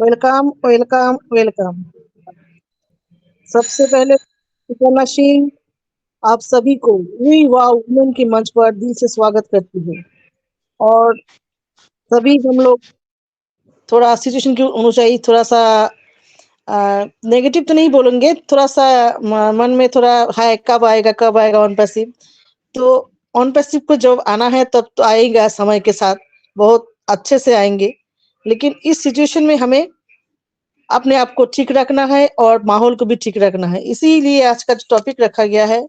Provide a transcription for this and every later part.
Welcome welcome welcome. सबसे पहले नशीन आप सभी को वी वाव वुमेन के मंच पर दिल से स्वागत करती हूँ। और सभी हम लोग थोड़ा सिचुएशन की ऊंचाई थोड़ा सा नेगेटिव तो नहीं बोलेंगे, थोड़ा सा मन में थोड़ा है कब आएगा ऑन पैसिव। तो ऑन पैसिव को जब आना है तब तो आएगा, समय के साथ बहुत अच्छे से आएंगे। लेकिन इस सिचुएशन में हमें अपने आप को ठीक रखना है और माहौल को भी ठीक रखना है। इसीलिए आज का जो टॉपिक रखा गया है,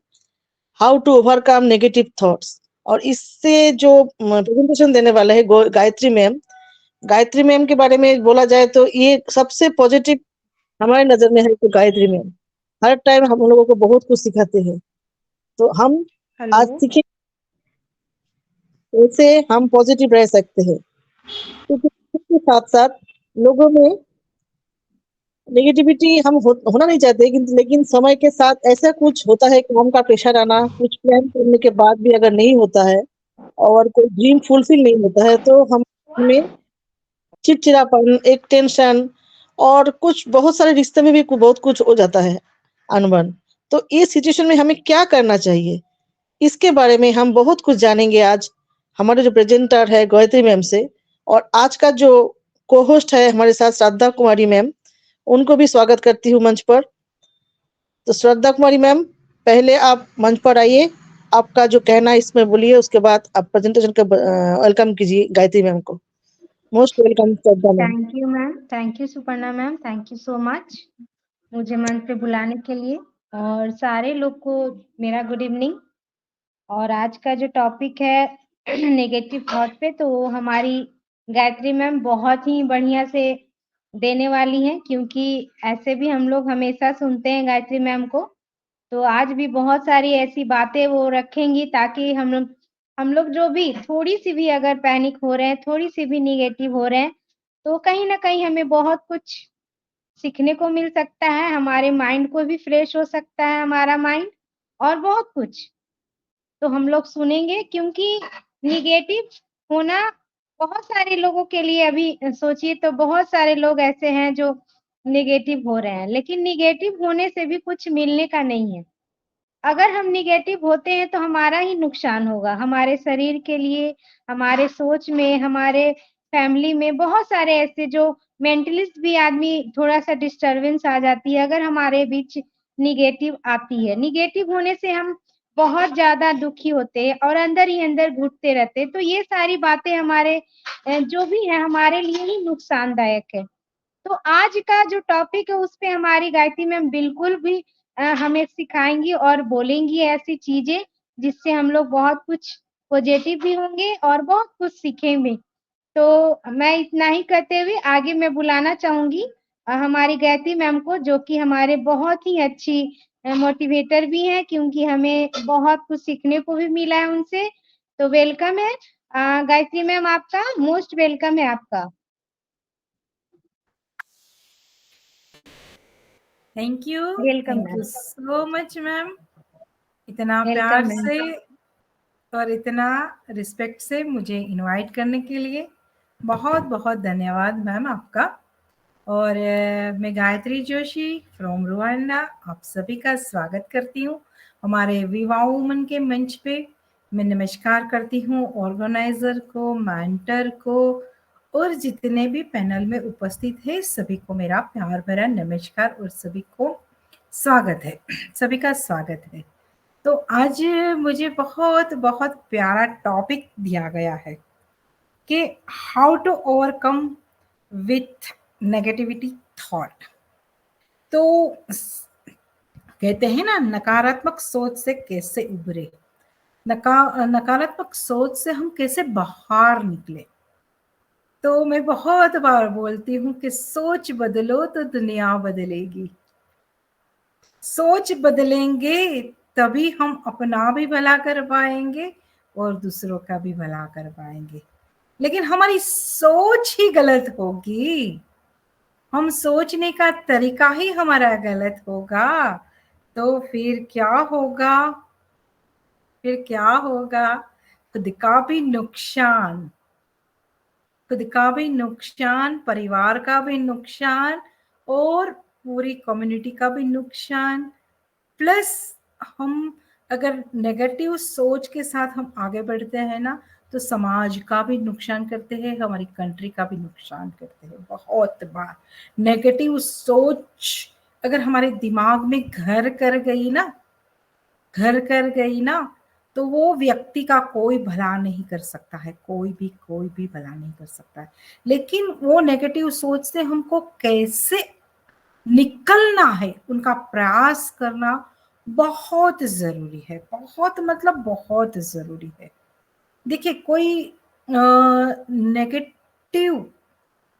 how to overcome negative thoughts. और इससे जो प्रेजेंटेशन देने वाले हैं गायत्री मैम के बारे में बोला जाए तो ये सबसे पॉजिटिव हमारे नजर में है। तो गायत्री मैम हर टाइम हम लोगों को बहुत कुछ सिखाते हैं। तो हम आज हेलो। सीखे कैसे हम पॉजिटिव रह सकते हैं, क्योंकि इसके साथ साथ लोगों में नेगेटिविटी हम होना नहीं चाहते, लेकिन समय के साथ ऐसा कुछ होता है, काम का प्रेशर आना, कुछ प्लान करने के बाद भी अगर नहीं होता है और कोई ड्रीम फुलफिल नहीं होता है तो हम में चिड़चिड़ापन, एक टेंशन और कुछ बहुत सारे रिश्ते में भी बहुत कुछ हो जाता है, अनबन। तो इस सिचुएशन में हमें क्या करना चाहिए, इसके बारे में हम बहुत कुछ जानेंगे आज हमारे जो प्रेजेंटर है गायत्री मैम से। और आज का जो को होस्ट है हमारे साथ श्रद्धा कुमारी मैम, उनको भी स्वागत करती हूँ मंच पर। तो श्रद्धा कुमारी मैम, पहले आप मंच पर आइए, आपका जो कहना है इसमें बोलिए, उसके बाद आप प्रेजेंटेशन का वेलकम कीजिए गायत्री मैम को। Most welcome Shraddha ma'am. Thank you ma'am, thank you Suparna ma'am, thank you so much मुझे मंच पे बुलाने के लिए। और सारे लोग को मेरा गुड इवनिंग। और आज का जो टॉपिक है नेगेटिव थॉट पे, तो हमारी गायत्री मैम बहुत ही बढ़िया से देने वाली हैं, क्योंकि ऐसे भी हम लोग हमेशा सुनते हैं गायत्री मैम को। तो आज भी बहुत सारी ऐसी बातें वो रखेंगी ताकि हम लोग जो भी थोड़ी सी भी अगर पैनिक हो रहे हैं, थोड़ी सी भी निगेटिव हो रहे हैं, तो कहीं ना कहीं हमें बहुत कुछ सीखने को मिल सकता है, हमारे माइंड को भी फ्रेश हो सकता है हमारा माइंड, और बहुत कुछ तो हम लोग सुनेंगे। क्योंकि निगेटिव होना बहुत सारे लोगों के लिए, अभी सोचिए तो बहुत सारे लोग ऐसे हैं जो निगेटिव हो रहे हैं, लेकिन निगेटिव होने से भी कुछ मिलने का नहीं है। अगर हम निगेटिव होते हैं तो हमारा ही नुकसान होगा, हमारे शरीर के लिए, हमारे सोच में, हमारे फैमिली में बहुत सारे ऐसे जो मेंटलिस्ट भी आदमी थोड़ा सा डिस्टरबेंस आ जाती है अगर हमारे बीच निगेटिव आती है। निगेटिव होने से हम बहुत ज्यादा दुखी होते हैं और अंदर ही अंदर घुटते रहते हैं। तो ये सारी बातें हमारे जो भी है हमारे लिए ही नुकसानदायक है। तो आज का जो टॉपिक है उस पे हमारी गायत्री मैम बिल्कुल भी हमें सिखाएंगी और बोलेंगी ऐसी चीजें जिससे हम लोग बहुत कुछ पॉजिटिव भी होंगे और बहुत कुछ सीखेंगे। तो मैं इतना ही कहते हुए आगे मैं बुलाना चाहूंगी हमारी गायत्री मैम को, जो कि हमारे बहुत ही अच्छी मोटिवेटर भी हैं, क्योंकि हमें बहुत कुछ सीखने को भी मिला है उनसे। तो वेलकम है गायत्री मैम, आपका मोस्ट वेलकम है आपका। Thank welcome you ma'am. So much ma'am, इतना वेलकम प्यार मैम। से और इतना रिस्पेक्ट से मुझे इनवाइट करने के लिए बहुत बहुत धन्यवाद मैम आपका। और मैं गायत्री जोशी फ्रॉम रुवांडा आप सभी का स्वागत करती हूँ हमारे विवाह वुमन के मंच पे। मैं नमस्कार करती हूँ ऑर्गेनाइजर को, मेंटर को और जितने भी पैनल में उपस्थित है सभी को मेरा प्यार भरा नमस्कार और सभी को स्वागत है, सभी का स्वागत है। तो आज मुझे बहुत बहुत प्यारा टॉपिक दिया गया है कि how to overcome with negativity thought. तो कहते हैं ना, नकारात्मक सोच से कैसे उभरे, नकारात्मक सोच से हम कैसे बाहर निकले। तो मैं बहुत बार बोलती हूँ कि सोच बदलो तो दुनिया बदलेगी। सोच बदलेंगे तभी हम अपना भी भला कर पाएंगे और दूसरों का भी भला कर पाएंगे। लेकिन हमारी सोच ही गलत होगी, हम सोचने का तरीका ही हमारा गलत होगा, तो फिर क्या होगा, फिर क्या होगा? खुद का भी नुकसान, खुद का भी नुकसान, परिवार का भी नुकसान और पूरी कम्युनिटी का भी नुकसान। प्लस हम अगर नेगेटिव सोच के साथ हम आगे बढ़ते हैं ना, तो समाज का भी नुकसान करते हैं, हमारी कंट्री का भी नुकसान करते हैं। बहुत बार नेगेटिव सोच अगर हमारे दिमाग में घर कर गई ना, तो वो व्यक्ति का कोई भला नहीं कर सकता है, कोई भी भला नहीं कर सकता है। लेकिन वो नेगेटिव सोच से हमको कैसे निकलना है, उनका प्रयास करना बहुत जरूरी है, बहुत मतलब बहुत जरूरी है। देखिए, कोई नेगेटिव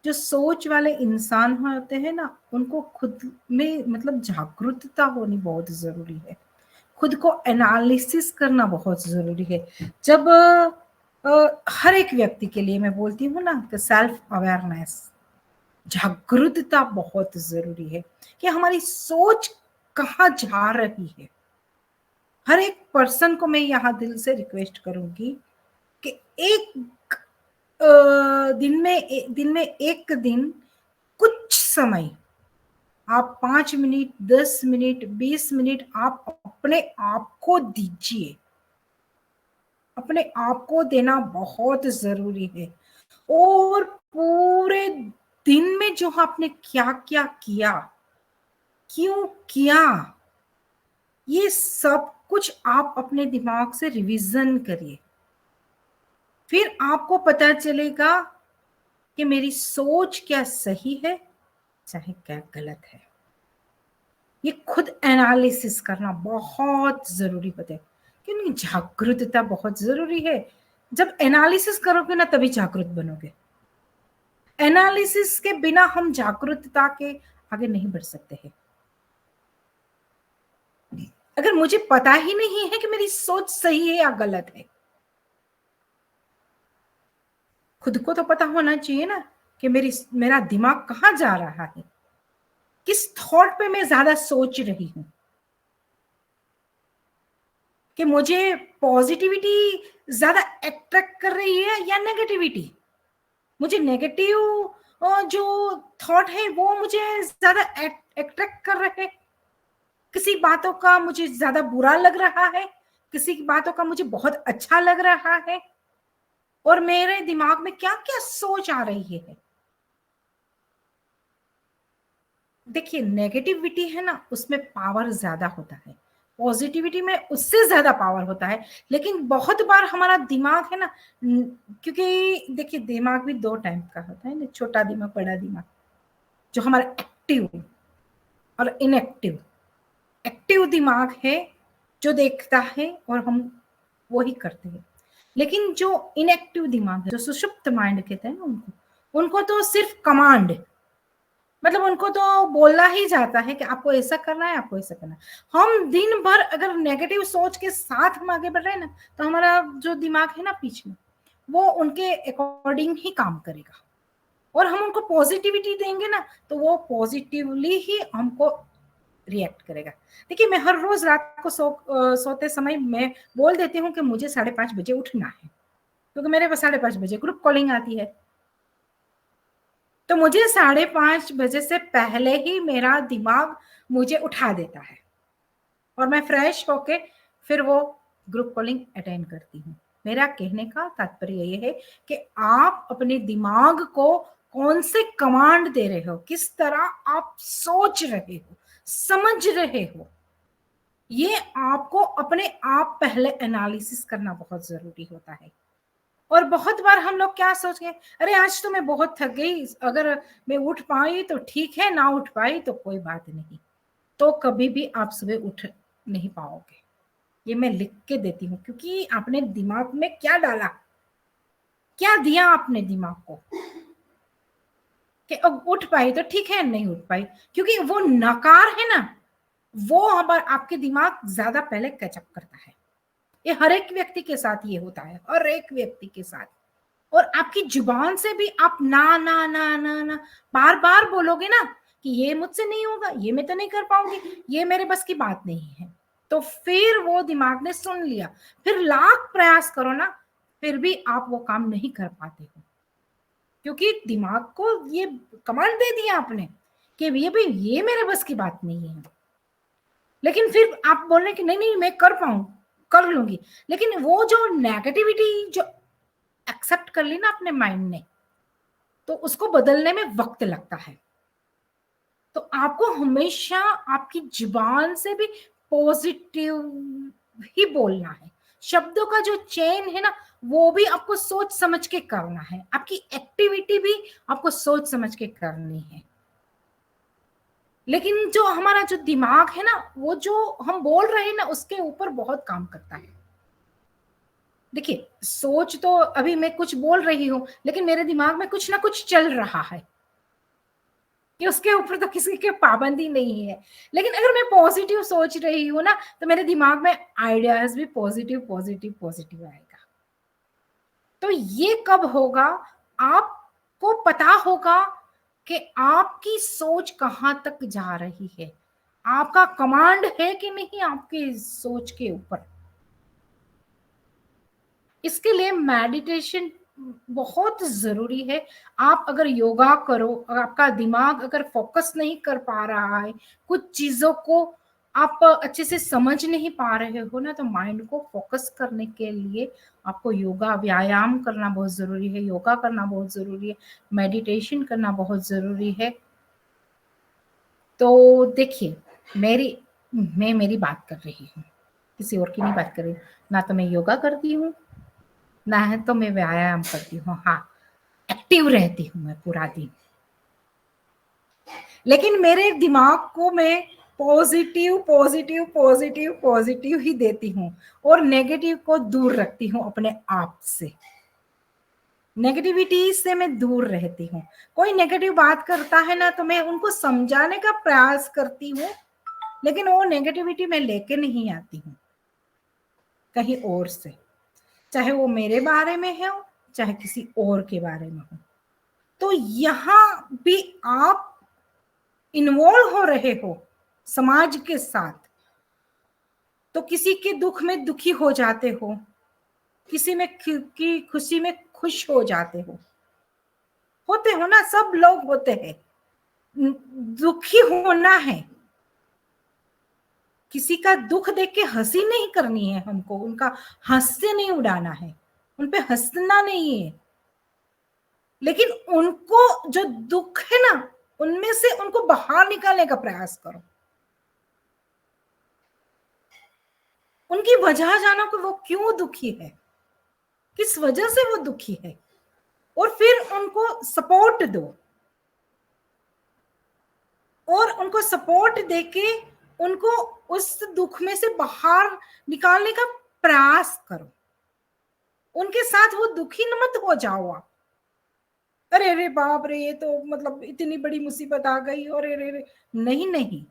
जो सोच वाले इंसान होते हैं ना, उनको खुद में मतलब जागरूकता होनी बहुत जरूरी है, खुद को एनालिसिस करना बहुत जरूरी है। जब हर एक व्यक्ति के लिए मैं बोलती हूँ ना कि सेल्फ अवेयरनेस, जागरूकता बहुत जरूरी है कि हमारी सोच कहाँ जा रही है। हर एक पर्सन को मैं यहाँ दिल से रिक्वेस्ट करूंगी कि एक दिन में एक दिन कुछ समय आप 5 मिनट, 10 मिनट, 20 मिनट आप अपने आप को दीजिए। अपने आप को देना बहुत जरूरी है। और पूरे दिन में जो आपने क्या क्या किया, क्यों किया, ये सब कुछ आप अपने दिमाग से रिवीजन करिए। फिर आपको पता चलेगा कि मेरी सोच क्या सही है, चाहे क्या गलत है। ये खुद एनालिसिस करना बहुत जरूरी होता है, क्यों नहीं, जागरूकता बहुत जरूरी है। जब एनालिसिस करोगे ना, तभी जागरूक बनोगे। एनालिसिस के बिना हम जागरूकता के आगे नहीं बढ़ सकते हैं। अगर मुझे पता ही नहीं है कि मेरी सोच सही है या गलत है, खुद को तो पता होना चाहिए ना कि मेरा दिमाग कहाँ जा रहा है, किस थॉट पे मैं ज्यादा सोच रही हूं, कि मुझे पॉजिटिविटी ज्यादा अट्रैक्ट कर रही है या नेगेटिविटी। मुझे नेगेटिव जो थॉट है वो मुझे ज्यादा अट्रैक्ट कर रहे हैं, किसी बातों का मुझे ज्यादा बुरा लग रहा है, किसी की बातों का मुझे बहुत अच्छा लग रहा है, और मेरे दिमाग में क्या क्या सोच आ रही है। देखिए, नेगेटिविटी है ना, उसमें पावर ज्यादा होता है, पॉजिटिविटी में उससे ज्यादा पावर होता है। लेकिन बहुत बार हमारा दिमाग है ना, क्योंकि देखिए दिमाग भी दो टाइप का होता है ना, छोटा दिमाग, बड़ा दिमाग, जो हमारा एक्टिव और इनएक्टिव। एक्टिव दिमाग है जो देखता है और हम वो ही करते हैं। लेकिन जो इनएक्टिव दिमाग है, जो सुषुप्त माइंड कहते हैं ना, उनको तो सिर्फ कमांड, मतलब उनको तो बोलना ही जाता है कि आपको ऐसा करना है, आपको ऐसा करना है। हम दिन भर अगर नेगेटिव सोच के साथ हम आगे बढ़ रहे हैं ना, तो हमारा जो दिमाग है ना पीछे में, वो उनके अकॉर्डिंग ही काम करेगा। और हम उनको पॉजिटिविटी देंगे ना, तो वो पॉजिटिवली ही हमको रिएक्ट करेगा। देखिए, मैं हर रोज रात को सोते समय मैं बोल देती हूँ कि मुझे 5:30 बजे उठना है, क्योंकि मेरे पास 5:30 बजे ग्रुप कॉलिंग आती है। तो मुझे 5:30 बजे से पहले ही मेरा दिमाग मुझे उठा देता है, और मैं फ्रेश होके फिर वो ग्रुप कॉलिंग अटेंड करती हूँ। मेरा कहने का तात्पर्य ये है कि आप अपने दिमाग को कौन से कमांड दे रहे हो, किस तरह आप सोच रहे हो, समझ रहे हो, ये आपको अपने आप पहले एनालिसिस करना बहुत जरूरी होता है। और बहुत बार हम लोग क्या सोच गए, अरे आज तो मैं बहुत थक गई, अगर मैं उठ पाई तो ठीक है, ना उठ पाई तो कोई बात नहीं। तो कभी भी आप सुबह उठ नहीं पाओगे, ये मैं लिख के देती हूँ। क्योंकि आपने दिमाग में क्या डाला, क्या दिया आपने दिमाग को, कि अब उठ पाई तो ठीक है, नहीं उठ पाई, क्योंकि वो नकार है ना, वो हमारे आपके दिमाग ज्यादा पहले कैचअप करता है। ये हर एक व्यक्ति के साथ ये होता है, हर एक व्यक्ति के साथ। और आपकी जुबान से भी आप ना ना ना ना ना बार बार बोलोगे ना कि ये मुझसे नहीं होगा, ये मैं तो नहीं कर पाऊंगी, ये मेरे बस की बात नहीं है, तो फिर वो दिमाग ने सुन लिया। फिर लाख प्रयास करो ना, फिर भी आप वो काम नहीं कर पाते हो। क्योंकि दिमाग को ये कमांड दे दिया आपने कि ये भाई ये मेरे बस की बात नहीं है। लेकिन फिर आप बोल रहे हैं कि नहीं नहीं मैं कर लूंगी, लेकिन वो जो नेगेटिविटी जो एक्सेप्ट कर ली ना अपने माइंड ने, तो उसको बदलने में वक्त लगता है। तो आपको हमेशा आपकी जुबान से भी पॉजिटिव ही बोलना है। शब्दों का जो चेन है ना, वो भी आपको सोच समझ के करना है। आपकी एक्टिविटी भी आपको सोच समझ के करनी है। लेकिन जो हमारा जो दिमाग है ना, वो जो हम बोल रहे हैं ना, उसके ऊपर बहुत काम करता है। देखिए, सोच तो अभी मैं कुछ बोल रही हूं, लेकिन मेरे दिमाग में कुछ ना कुछ चल रहा है कि उसके ऊपर तो किसी की पाबंदी नहीं है। लेकिन अगर मैं पॉजिटिव सोच रही हूँ ना, तो मेरे दिमाग में आइडियाज भी पॉजिटिव पॉजिटिव पॉजिटिव आएगा। तो ये कब होगा, आपको पता होगा कि आपकी सोच कहां तक जा रही है, आपका कमांड है कि नहीं आपकी सोच के ऊपर। इसके लिए मेडिटेशन बहुत जरूरी है। आप अगर योगा करो, अगर आपका दिमाग अगर फोकस नहीं कर पा रहा है, कुछ चीजों को आप अच्छे से समझ नहीं पा रहे हो ना, तो माइंड को फोकस करने के लिए आपको योगा व्यायाम करना बहुत जरूरी है, योगा करना बहुत जरूरी है, मेडिटेशन करना बहुत जरूरी है। तो देखिए, मैं मेरी बात कर रही हूँ, किसी और की नहीं बात कर रही हूँ। ना तो मैं योगा करती हूँ, ना है तो मैं व्यायाम करती हूँ। हाँ, एक्टिव रहती हूँ मैं पूरा दिन, लेकिन मेरे दिमाग को मैं पॉजिटिव पॉजिटिव पॉजिटिव पॉजिटिव ही देती हूँ और नेगेटिव को दूर रखती हूँ अपने आप से। नेगेटिविटी से मैं दूर रहती हूँ। कोई नेगेटिव बात करता है ना, तो मैं उनको समझाने का प्रयास करती हूँ, लेकिन वो नेगेटिविटी मैं लेके नहीं आती हूँ कहीं और से, चाहे वो मेरे बारे में हो चाहे किसी और के बारे में हो। तो यहाँ भी आप इन्वॉल्व हो रहे हो समाज के साथ, तो किसी के दुख में दुखी हो जाते हो, किसी में की खुशी में खुश हो जाते हो, होते हो ना, सब लोग होते हैं। दुखी होना है, किसी का दुख देख के हंसी नहीं करनी है हमको, उनका हास्य नहीं उड़ाना है, उनपे हंसना नहीं है, लेकिन उनको जो दुख है ना, उनमें से उनको बाहर निकालने का प्रयास करो। उनकी वजह जानो कि वो क्यों दुखी है, किस वजह से वो दुखी है, और फिर उनको सपोर्ट दो, और उनको सपोर्ट देके उनको उस दुख में से बाहर निकालने का प्रयास करो। उनके साथ वो दुखी मत हो जाओ आप, अरे अरे बाप रे ये तो मतलब इतनी बड़ी मुसीबत आ गई, और अरे नहीं नहीं,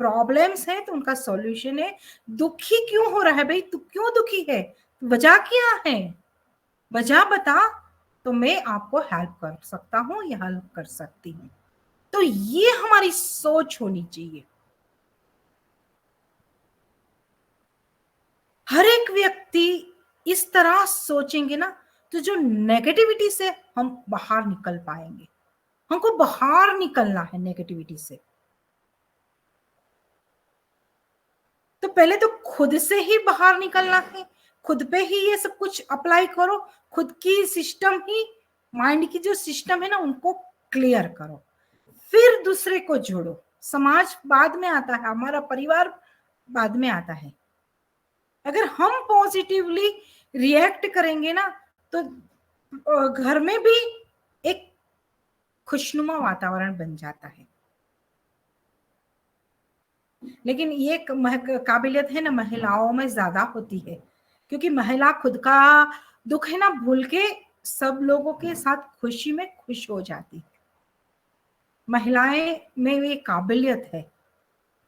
प्रॉब्लम्स है तो उनका सॉल्यूशन है। दुखी क्यों हो रहा है भाई, तू क्यों दुखी है, वजह क्या है, वजह बता, तो मैं आपको हेल्प कर सकता हूँ या हेल्प कर सकती हूँ। तो ये हमारी सोच होनी चाहिए। हर एक व्यक्ति इस तरह सोचेंगे ना, तो जो नेगेटिविटी से हम बाहर निकल पाएंगे। हमको बाहर निकलना है नेगेटिविटी से, तो पहले तो खुद से ही बाहर निकलना है, खुद पे ही ये सब कुछ अप्लाई करो, खुद की सिस्टम ही, माइंड की जो सिस्टम है ना, उनको क्लियर करो, फिर दूसरे को जोड़ो। समाज बाद में आता है, हमारा परिवार बाद में आता है। अगर हम पॉजिटिवली रिएक्ट करेंगे ना, तो घर में भी एक खुशनुमा वातावरण बन जाता है। लेकिन ये काबिलियत है ना महिलाओं में ज्यादा होती है, क्योंकि महिला खुद का दुख है ना भूल के सब लोगों के साथ खुशी में खुश हो जाती है। महिलाएं में ये काबिलियत है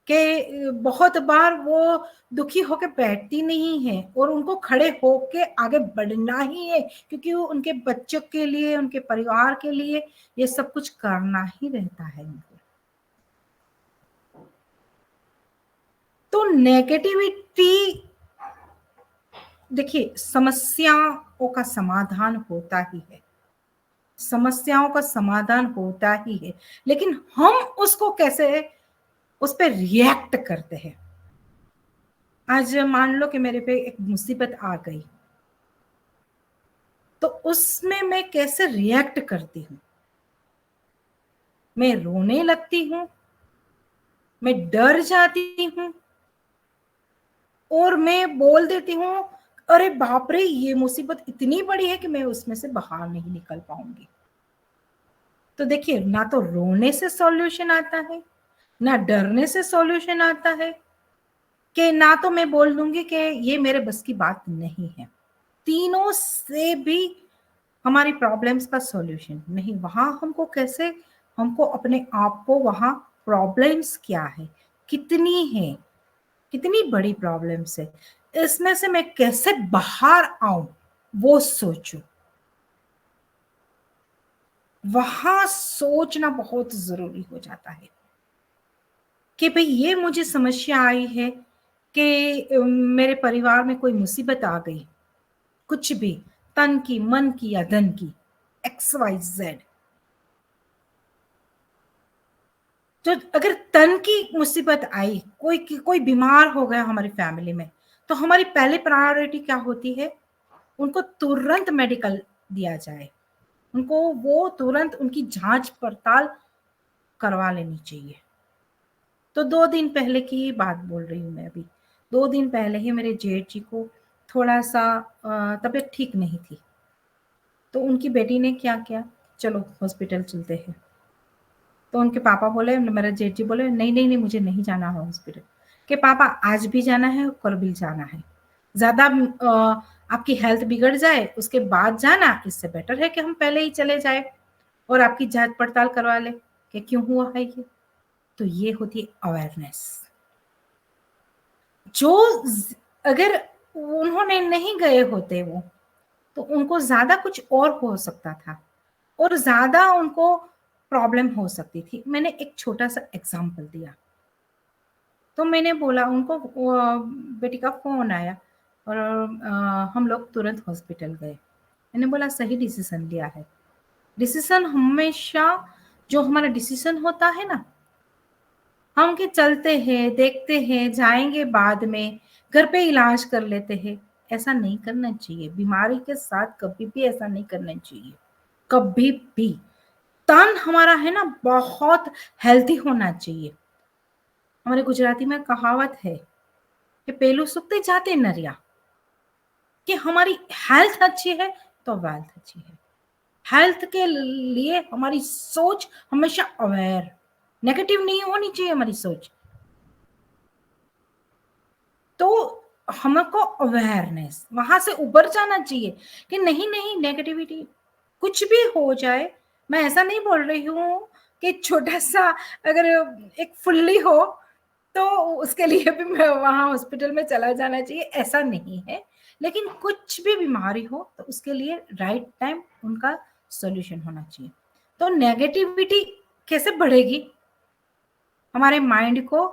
कि बहुत बार वो दुखी होकर बैठती नहीं है, और उनको खड़े होके आगे बढ़ना ही है, क्योंकि वो उनके बच्चों के लिए, उनके परिवार के लिए ये सब कुछ करना ही रहता है उनको। तो नेगेटिविटी, देखिए, समस्याओं का समाधान होता ही है, समस्याओं का समाधान होता ही है, लेकिन हम उसको कैसे उस पर रिएक्ट करते हैं। आज मान लो कि मेरे पे एक मुसीबत आ गई, तो उसमें मैं कैसे रिएक्ट करती हूँ। मैं रोने लगती हूँ, मैं डर जाती हूँ, और मैं बोल देती हूँ अरे बाप रे, ये मुसीबत इतनी बड़ी है कि मैं उसमें से बाहर नहीं निकल पाऊंगी। तो देखिए, ना तो रोने से सॉल्यूशन आता है, ना डरने से सॉल्यूशन आता है, कि ना तो मैं बोल दूंगी कि ये मेरे बस की बात नहीं है। तीनों से भी हमारी प्रॉब्लम्स का सॉल्यूशन नहीं। वहां हमको अपने आप को, वहां प्रॉब्लम्स क्या है, कितनी है, कितनी बड़ी प्रॉब्लम्स है, इसमें से मैं कैसे बाहर आऊं, वो सोचूं। वहां सोचना बहुत जरूरी हो जाता है कि भाई ये मुझे समस्या आई है कि मेरे परिवार में कोई मुसीबत आ गई, कुछ भी, तन की, मन की या धन की, XYZ। तो अगर तन की मुसीबत आई, कोई बीमार हो गया हमारी फैमिली में, तो हमारी पहली प्रायोरिटी क्या होती है, उनको तुरंत मेडिकल दिया जाए, उनको वो तुरंत उनकी जांच पड़ताल करवा लेनी चाहिए। तो 2 दिन पहले की बात बोल रही हूँ मैं अभी। 2 दिन पहले ही मेरे जेठ जी को थोड़ा सा तबीयत ठीक नहीं थी, तो उनकी बेटी ने क्या किया, चलो हॉस्पिटल चलते हैं। तो उनके पापा बोले, मेरा जेठ जी बोले नहीं नहीं नहीं, मुझे नहीं जाना है हॉस्पिटल। के पापा, आज भी जाना है, कल भी जाना है, ज्यादा आपकी हेल्थ बिगड़ जाए उसके बाद जाना, इससे बेटर है कि हम पहले ही चले जाए और आपकी जांच पड़ताल करवा ले कि क्यों हुआ है ये। तो ये होती है अवेयरनेस। जो अगर उन्होंने नहीं गए होते वो, तो उनको ज्यादा कुछ और हो सकता था और ज्यादा उनको प्रॉब्लम हो सकती थी। मैंने एक छोटा सा एग्जांपल दिया। तो मैंने बोला उनको, बेटी का फोन आया और हम लोग तुरंत हॉस्पिटल गए। मैंने बोला सही डिसीजन लिया है। डिसीजन हमेशा, जो हमारा डिसीजन होता है ना, हम के चलते हैं, देखते हैं, जाएंगे बाद में, घर पे इलाज कर लेते हैं, ऐसा नहीं करना चाहिए। बीमारी के साथ कभी भी ऐसा नहीं करना चाहिए, कभी भी। तन हमारा है ना, बहुत हेल्थी होना चाहिए। हमारे गुजराती में कहावत है कि पेलू सुखते जाते नरिया, कि हमारी हेल्थ अच्छी है तो वेल्थ अच्छी है। हेल्थ के लिए हमारी सोच हमेशा अवेयर, नेगेटिव नहीं होनी चाहिए हमारी सोच। तो हमको अवेयरनेस, वहां से उबर जाना चाहिए कि नहीं नहीं, नेगेटिविटी कुछ भी हो जाए। मैं ऐसा नहीं बोल रही हूँ कि छोटा सा अगर एक फुल्ली हो तो उसके लिए भी मैं वहां हॉस्पिटल में चला जाना चाहिए, ऐसा नहीं है। लेकिन कुछ भी बीमारी हो तो उसके लिए राइट टाइम उनका सॉल्यूशन होना चाहिए। तो नेगेटिविटी कैसे बढ़ेगी, हमारे माइंड को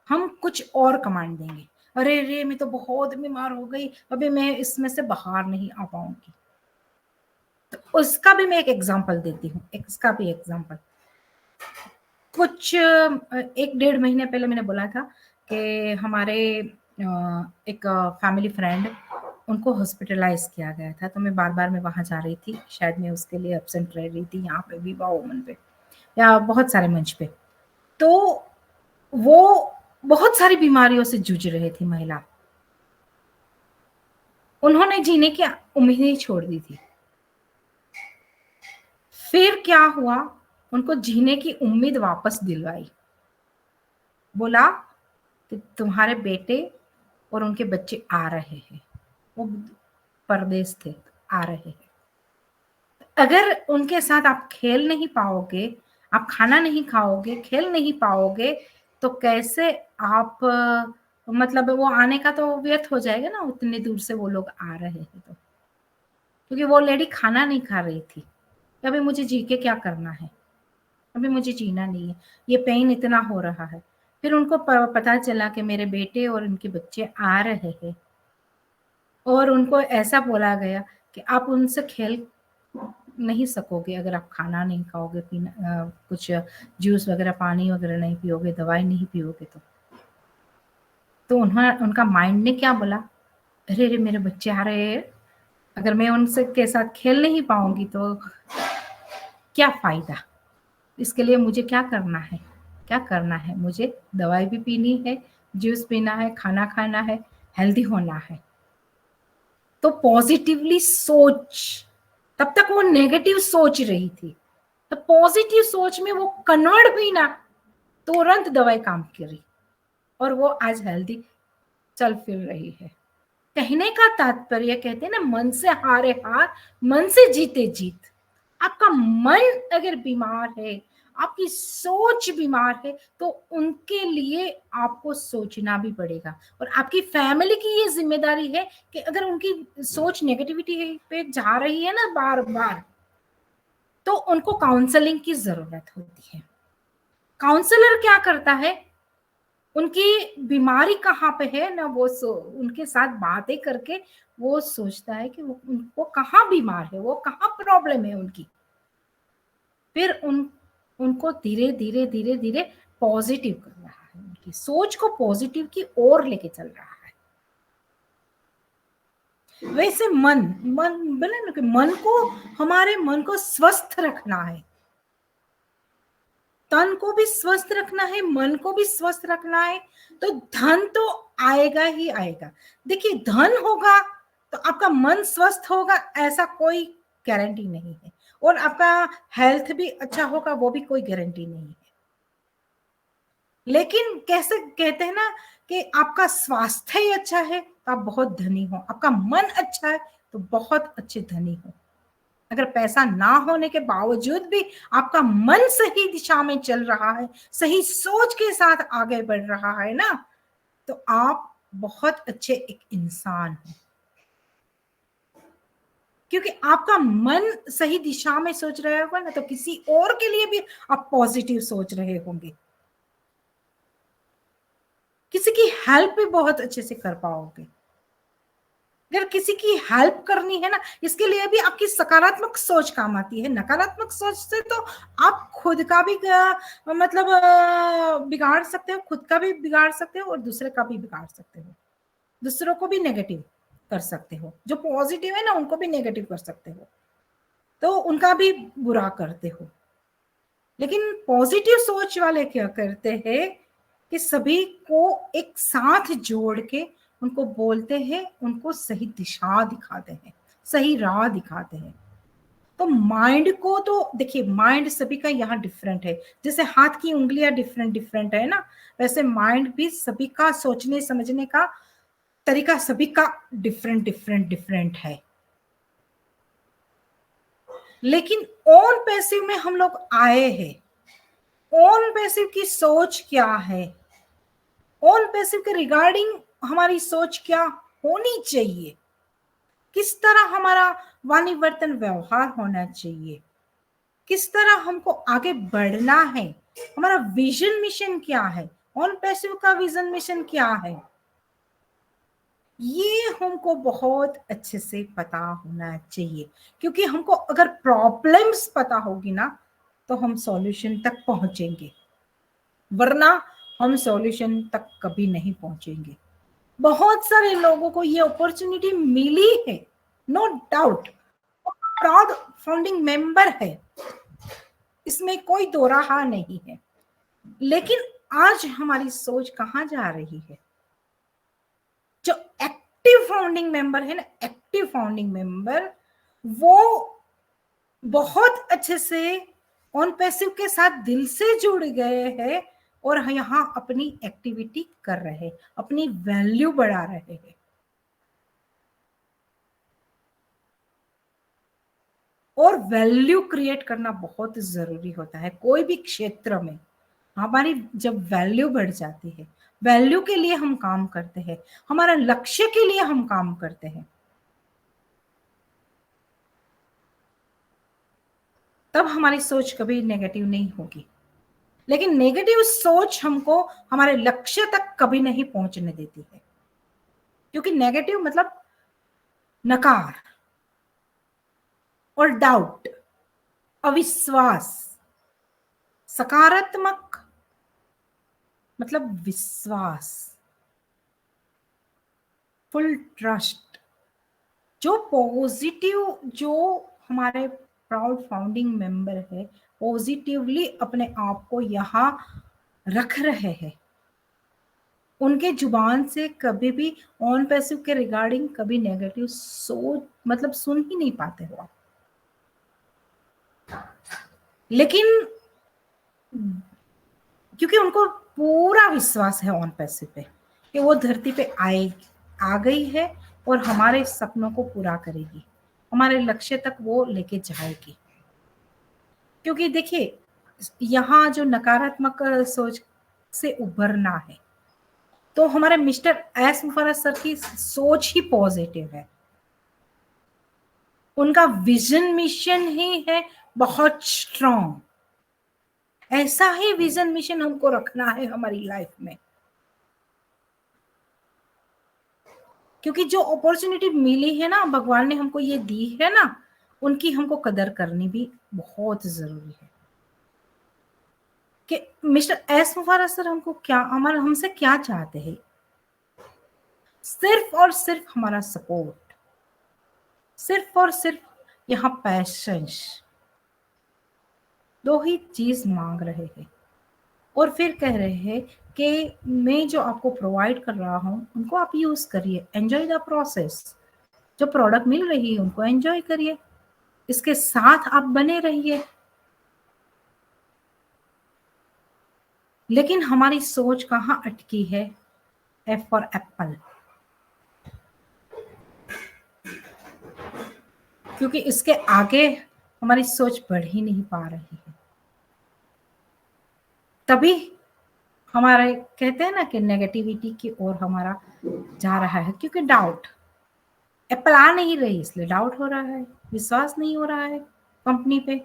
हम कुछ और कमांड देंगे, अरे रे मैं तो बहुत बीमार हो गई, अभी मैं इसमें से बाहर नहीं आ पाऊंगी। तो उसका भी मैं एक एग्जांपल देती हूँ, इसका भी एग्जांपल। कुछ 1-1.5 महीने पहले मैंने बोला था कि हमारे एक फैमिली फ्रेंड, उनको हॉस्पिटलाइज किया गया था। तो मैं बार बार मैं वहां जा रही थी, शायद मैं उसके लिए एब्सेंट रह रही थी, यहाँ पे विवा वुमन पे या बहुत सारे मंच पे। तो वो बहुत सारी बीमारियों से जूझ रहे थी महिला, उन्होंने जीने की उम्मीद ही छोड़ दी थी। फिर क्या हुआ, उनको जीने की उम्मीद वापस दिलवाई। बोला कि तुम्हारे बेटे और उनके बच्चे आ रहे हैं, वो परदेश थे, आ रहे हैं। अगर उनके साथ आप खेल नहीं पाओगे, आप खाना नहीं खाओगे, खेल नहीं पाओगे, तो कैसे आप मतलब वो आने का तो व्यर्थ हो जाएगा ना, उतने दूर से वो लोग आ रहे हैं तो। क्योंकि वो लेडी खाना नहीं खा रही थी, अभी मुझे जी के क्या करना है, अभी मुझे जीना नहीं है, ये पेन इतना हो रहा है। फिर उनको पता चला कि मेरे बेटे और उनके बच्चे आ रहे हैं, और उनको ऐसा बोला गया कि आप उनसे खेल नहीं सकोगे अगर आप खाना नहीं खाओगे, पीना कुछ जूस वगैरह, पानी वगैरह नहीं पियोगे, दवाई नहीं पियोगे तो उनका माइंड ने क्या बोला, अरे अरे मेरे बच्चे आ रहे हैं, अगर मैं उनसे के साथ खेल नहीं पाऊंगी तो क्या फायदा, इसके लिए मुझे क्या करना है, मुझे दवाई भी पीनी है, जूस पीना है, खाना खाना है, हेल्दी होना है। तो पॉजिटिवली सोच, तब तक वो नेगेटिव सोच रही थी, तो पॉजिटिव सोच में वो कन्वर्ट हुई ना, तुरंत दवाई काम करी और वो आज हेल्दी चल फिर रही है। कहने का तात्पर्य, कहते हैं ना, मन से हारे हार, मन से जीते जीत। आपका मन अगर बीमार है, आपकी सोच बीमार है, तो उनके लिए आपको सोचना भी पड़ेगा। और आपकी फैमिली की ये जिम्मेदारी है कि अगर उनकी सोच नेगेटिविटी पे जा रही है ना बार बार, तो उनको काउंसलिंग की जरूरत होती है। काउंसलर क्या करता है, उनकी बीमारी कहाँ पे है ना, वो उनके साथ बातें करके वो सोचता है कि वो कहाँ बीमार है, वो कहाँ प्रॉब्लम है उनकी, फिर उनको धीरे धीरे धीरे धीरे पॉजिटिव कर रहा है, उनकी सोच को पॉजिटिव की ओर लेके चल रहा है। वैसे मन बोले ना कि हमारे मन को स्वस्थ रखना है, तन को भी स्वस्थ रखना है, मन को भी स्वस्थ रखना है, तो धन तो आएगा ही आएगा। देखिए, धन होगा तो आपका मन स्वस्थ होगा, ऐसा कोई गारंटी नहीं है, और आपका हेल्थ भी अच्छा होगा, वो भी कोई गारंटी नहीं है। लेकिन कैसे कहते हैं ना कि आपका स्वास्थ्य ही अच्छा है तो आप बहुत धनी हो, आपका मन अच्छा है तो बहुत अच्छे धनी हो। अगर पैसा ना होने के बावजूद भी आपका मन सही दिशा में चल रहा है, सही सोच के साथ आगे बढ़ रहा है ना, तो आप बहुत अच्छे एक इंसान हो, क्योंकि आपका मन सही दिशा में सोच रहा होगा ना, तो किसी और के लिए भी आप पॉजिटिव सोच रहे होंगे, किसी की हेल्प भी बहुत अच्छे से कर पाओगे। अगर किसी की हेल्प करनी है ना, इसके लिए भी आपकी सकारात्मक सोच काम आती है। नकारात्मक सोच से तो आप खुद का भी मतलब बिगाड़ सकते हो, खुद का भी बिगाड़ सकते हो और दूसरे का भी बिगाड़ सकते हो, दूसरों को भी नेगेटिव कर सकते हो, जो पॉजिटिव है ना उनको भी नेगेटिव कर सकते हो, तो उनका भी बुरा करते हो। लेकिन पॉजिटिव सोच वाले क्या करते हैं कि सभी को एक साथ जोड़ के उनको बोलते हैं, उनको सही दिशा दिखाते हैं, सही राह दिखाते हैं। तो माइंड को तो देखिए, माइंड सभी का यहाँ डिफरेंट है, जैसे हाथ की उंगलियां डिफरेंट डिफरेंट है ना, वैसे माइंड भी सभी का सोचने समझने का तरीका सभी का डिफरेंट डिफरेंट डिफरेंट है। लेकिन ऑन पैसिव में हम लोग आए हैं, ऑन पैसिव की सोच क्या है, ऑन पैसिव के रिगार्डिंग हमारी सोच क्या होनी चाहिए, किस तरह हमारा वाणी वर्तन व्यवहार होना चाहिए, किस तरह हमको आगे बढ़ना है, हमारा विजन मिशन क्या है, ऑन पैसिव का विजन मिशन क्या है, ये हमको बहुत अच्छे से पता होना चाहिए। क्योंकि हमको अगर प्रॉब्लम्स पता होगी ना, तो हम सॉल्यूशन तक पहुंचेंगे, वरना हम सॉल्यूशन तक कभी नहीं पहुंचेंगे। बहुत सारे लोगों को ये अपॉर्चुनिटी मिली है, no doubt, proud founding member है, इसमें कोई दो राह नहीं है। लेकिन आज हमारी सोच कहां जा रही है? जो एक्टिव फाउंडिंग मेंबर है ना, एक्टिव फाउंडिंग मेंबर, वो बहुत अच्छे से ऑन पैसिव के साथ दिल से जुड़ गए हैं और यहाँ अपनी एक्टिविटी कर रहे हैं, अपनी वैल्यू बढ़ा रहे हैं। और वैल्यू क्रिएट करना बहुत जरूरी होता है कोई भी क्षेत्र में। हमारी जब वैल्यू बढ़ जाती है, वैल्यू के लिए हम काम करते हैं, हमारा लक्ष्य के लिए हम काम करते हैं, तब हमारी सोच कभी नेगेटिव नहीं होगी। लेकिन नेगेटिव सोच हमको हमारे लक्ष्य तक कभी नहीं पहुंचने देती है, क्योंकि नेगेटिव मतलब नकार और डाउट, अविश्वास, सकारात्मक मतलब विश्वास, फुल ट्रस्ट, जो पॉजिटिव, जो हमारे प्राउड फाउंडिंग मेंबर है पॉजिटिवली अपने आप को यहाँ रख रहे हैं, उनके जुबान से कभी भी ऑन पैसिव के रिगार्डिंग कभी नेगेटिव सोच मतलब सुन ही नहीं पाते हो आप। लेकिन क्योंकि उनको पूरा विश्वास है ऑन पैसिव पे कि वो धरती पे आ गई है और हमारे सपनों को पूरा करेगी, हमारे लक्ष्य तक वो लेके जाएगी। क्योंकि देखिए यहाँ जो नकारात्मक सोच से उभरना है, तो हमारे मिस्टर एस मुफर्रस सर की सोच ही पॉजिटिव है, उनका विजन मिशन ही है बहुत स्ट्रॉन्ग। ऐसा ही विजन मिशन हमको रखना है हमारी लाइफ में, क्योंकि जो अपॉर्चुनिटी मिली है ना, भगवान ने हमको ये दी है ना, उनकी हमको कदर करनी भी बहुत जरूरी है। कि मिस्टर एस मुफर्रस सर हमको क्या, हमसे क्या चाहते हैं, सिर्फ और सिर्फ हमारा सपोर्ट, सिर्फ और सिर्फ यहाँ पैशंस, दो ही चीज मांग रहे हैं। और फिर कह रहे हैं कि मैं जो आपको प्रोवाइड कर रहा हूँ उनको आप यूज करिए, एंजॉय द प्रोसेस, जो प्रोडक्ट मिल रही है उनको एंजॉय करिए, इसके साथ आप बने रहिए। लेकिन हमारी सोच कहाँ अटकी है, एफ फॉर एप्पल, क्योंकि इसके आगे हमारी सोच बढ़ ही नहीं पा रही है। तभी हमारे कहते हैं ना कि नेगेटिविटी की ओर हमारा जा रहा है, क्योंकि डाउट, एप्पल आ नहीं रही इसलिए डाउट हो रहा है, विश्वास नहीं हो रहा है कंपनी पे।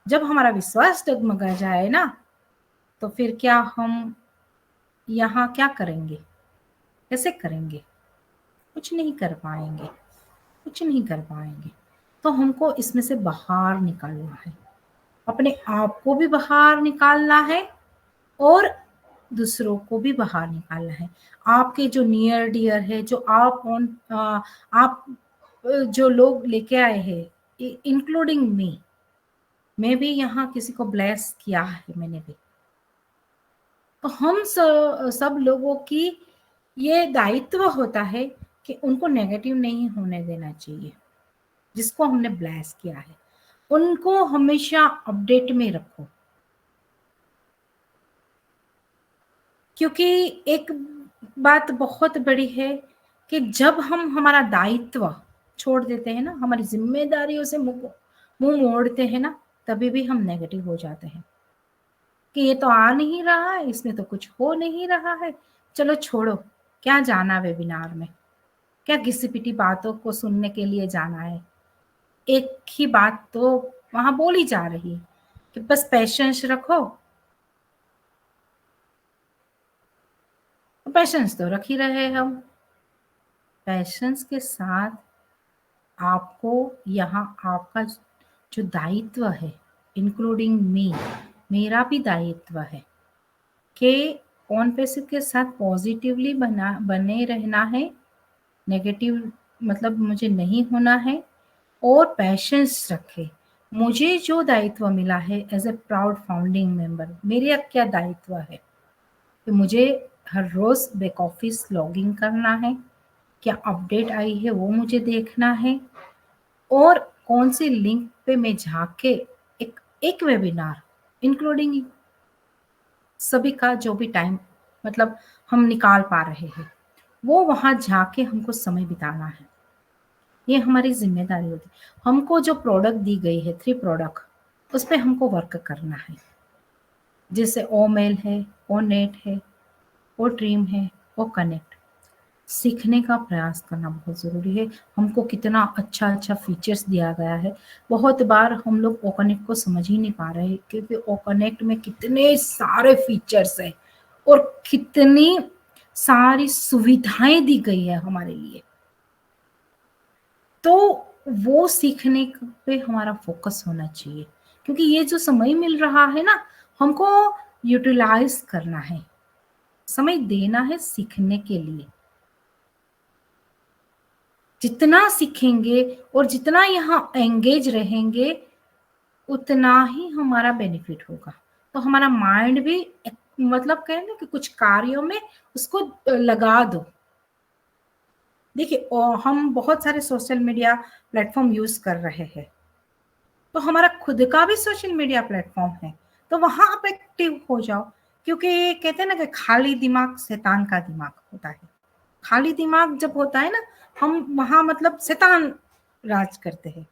जब हमारा विश्वास डगमगा जाए ना, तो फिर क्या हम यहाँ क्या करेंगे, कैसे करेंगे, कुछ नहीं कर पाएंगे, कुछ नहीं कर पाएंगे। तो हमको इसमें से बाहर निकालना है, अपने आप को भी बाहर निकालना है और दूसरों को भी बाहर निकालना है। आपके जो नियर डियर है, जो आप जो लोग लेके आए हैं, इंक्लूडिंग मी, मैं भी यहाँ किसी को ब्लेस किया है मैंने भी, तो हम सब लोगों की ये दायित्व होता है कि उनको नेगेटिव नहीं होने देना चाहिए। जिसको हमने ब्लेस किया है उनको हमेशा अपडेट में रखो, क्योंकि एक बात बहुत बड़ी है कि जब हम हमारा दायित्व छोड़ देते हैं ना, हमारी जिम्मेदारियों से मुंह मोड़ते हैं ना, तभी भी हम नेगेटिव हो जाते हैं कि ये तो आ नहीं रहा है, इसमें तो कुछ हो नहीं रहा है, चलो छोड़ो, क्या जाना वेबिनार में, क्या घिसी पिटी बातों को सुनने के लिए जाना है, एक ही बात तो वहां बोली जा रही है कि बस पेशेंस रखो। पेशेंस तो रख ही रहे हम, पेशेंस के साथ आपको यहाँ आपका जो दायित्व है, इंक्लूडिंग मी, मेरा भी दायित्व है कि ऑन पैसिव के साथ पॉजिटिवली बने रहना है, नेगेटिव मतलब मुझे नहीं होना है, और पैशंस रखे। मुझे जो दायित्व मिला है as a proud founding member, मेरा क्या दायित्व है कि मुझे हर रोज बैक ऑफिस लॉगिंग करना है, क्या अपडेट आई है वो मुझे देखना है, और कौन सी लिंक पे मैं जाके एक वेबिनार इंक्लूडिंग सभी का जो भी टाइम मतलब हम निकाल पा रहे हैं, वो वहां जाके हमको समय बिताना है। ये हमारी जिम्मेदारी होती है। हमको जो प्रोडक्ट दी गई है 3 प्रोडक्ट, उस पर हमको वर्क करना है, जैसे ओ मेल है, ओ नेट है, ओ ड्रीम है, ओ कनेक्ट। सीखने का प्रयास करना बहुत ज़रूरी है। हमको कितना अच्छा अच्छा फीचर्स दिया गया है, बहुत बार हम लोग ओ कनेक्ट को समझ ही नहीं पा रहे, क्योंकि ओ कनेक्ट में कितने सारे फीचर्स है और कितनी सारी सुविधाएं दी गई है हमारे लिए। तो वो सीखने पे हमारा फोकस होना चाहिए, क्योंकि ये जो समय मिल रहा है ना, हमको यूटिलाइज करना है, समय देना है सीखने के लिए। जितना सीखेंगे और जितना यहाँ एंगेज रहेंगे उतना ही हमारा बेनिफिट होगा। तो हमारा माइंड भी मतलब कहेंगे कि कुछ कार्यों में उसको लगा दो। देखिए हम बहुत सारे सोशल मीडिया प्लेटफॉर्म यूज कर रहे हैं, तो हमारा खुद का भी सोशल मीडिया प्लेटफॉर्म है, तो वहां आप एक्टिव हो जाओ। क्योंकि कहते हैं ना कि खाली दिमाग शैतान का दिमाग होता है। खाली दिमाग जब होता है ना, हम वहां मतलब शैतान राज करते हैं,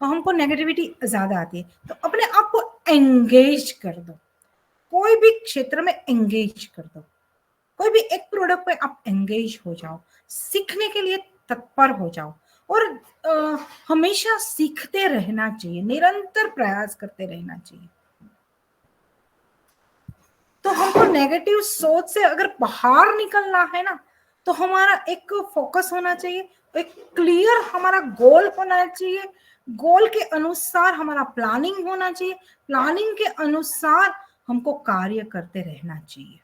तो हमको नेगेटिविटी ज्यादा आती है। तो अपने आप को एंगेज कर दो, कोई भी क्षेत्र में एंगेज कर दो, कोई भी एक प्रोडक्ट पे आप एंगेज हो जाओ, सीखने के लिए तत्पर हो जाओ। और हमेशा सीखते रहना चाहिए, निरंतर प्रयास करते रहना चाहिए। तो हमको नेगेटिव सोच से अगर बाहर निकलना है ना, तो हमारा एक फोकस होना चाहिए, एक क्लियर हमारा गोल होना चाहिए, गोल के अनुसार हमारा प्लानिंग होना चाहिए, प्लानिंग के अनुसार हमको कार्य करते रहना चाहिए।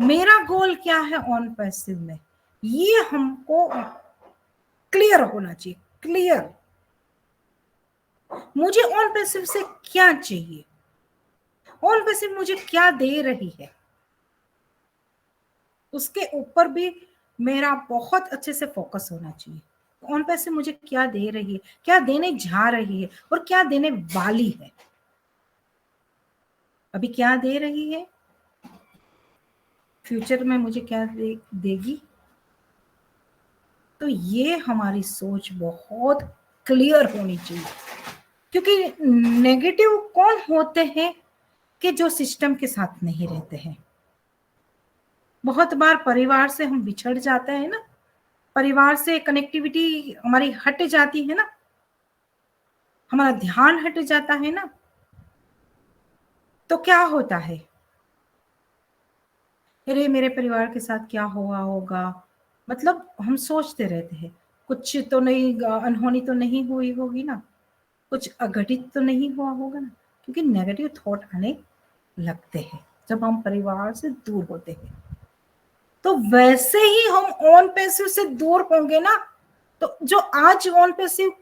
मेरा गोल क्या है ऑन पैसिव में, ये हमको क्लियर होना चाहिए। क्लियर मुझे ऑन पैसिव से क्या चाहिए, ऑन पैसिव मुझे क्या दे रही है, उसके ऊपर भी मेरा बहुत अच्छे से फोकस होना चाहिए। ऑन पैसिव मुझे क्या दे रही है, क्या देने जा रही है, और क्या देने वाली है। अभी क्या दे रही है, फ्यूचर में मुझे क्या देगी। तो ये हमारी सोच बहुत क्लियर होनी चाहिए। क्योंकि नेगेटिव कौन होते हैं कि जो सिस्टम के साथ नहीं रहते हैं। बहुत बार परिवार से हम बिछड़ जाते हैं ना, परिवार से कनेक्टिविटी हमारी हट जाती है ना, हमारा ध्यान हट जाता है ना, तो क्या होता है, अरे मेरे परिवार के साथ क्या हुआ होगा, मतलब हम सोचते रहते हैं कुछ तो नहीं, अनहोनी तो नहीं हुई होगी ना, कुछ अघटित तो नहीं हुआ होगा ना। क्योंकि नेगेटिव थॉट आने लगते हैं जब हम परिवार से दूर होते हैं। तो वैसे ही हम ऑन पैसिव से दूर होंगे ना, तो जो आज ऑन पैसिव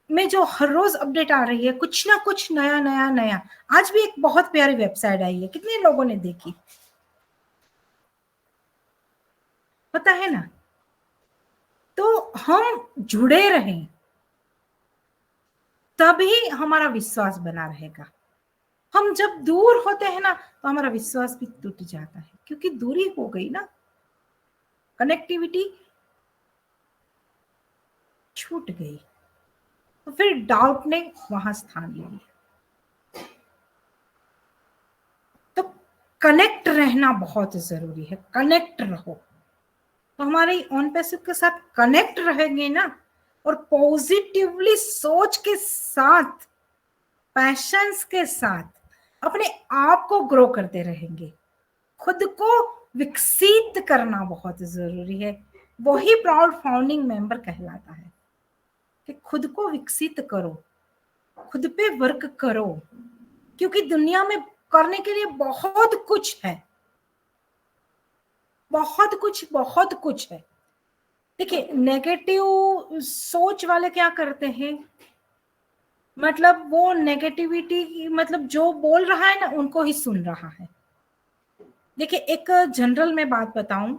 में जो हर रोज अपडेट आ रही है, कुछ ना कुछ नया नया नया। आज भी एक बहुत प्यारी वेबसाइट आई है, कितने लोगों ने देखी, पता है ना। तो हम जुड़े रहें, तभी हमारा विश्वास बना रहेगा। हम जब दूर होते हैं ना, तो हमारा विश्वास भी टूट जाता है, क्योंकि दूरी हो गई ना, कनेक्टिविटी छूट गई, तो फिर डाउट ने वहां स्थान ले लिया। तो कनेक्ट रहना बहुत जरूरी है, कनेक्ट रहो। तो हमारे ऑन पैसिव के साथ कनेक्ट रहेंगे ना, और पॉजिटिवली सोच के साथ, पैशंस के साथ अपने आप को ग्रो करते रहेंगे। खुद को विकसित करना बहुत जरूरी है। वही प्राउड फाउंडिंग मेंबर कहलाता है कि खुद को विकसित करो, खुद पे वर्क करो। क्योंकि दुनिया में करने के लिए बहुत कुछ है, बहुत कुछ है। देखिए नेगेटिव सोच वाले क्या करते हैं, मतलब वो नेगेटिविटी, मतलब जो बोल रहा है ना उनको ही सुन रहा है। देखिए एक जनरल में बात बताऊं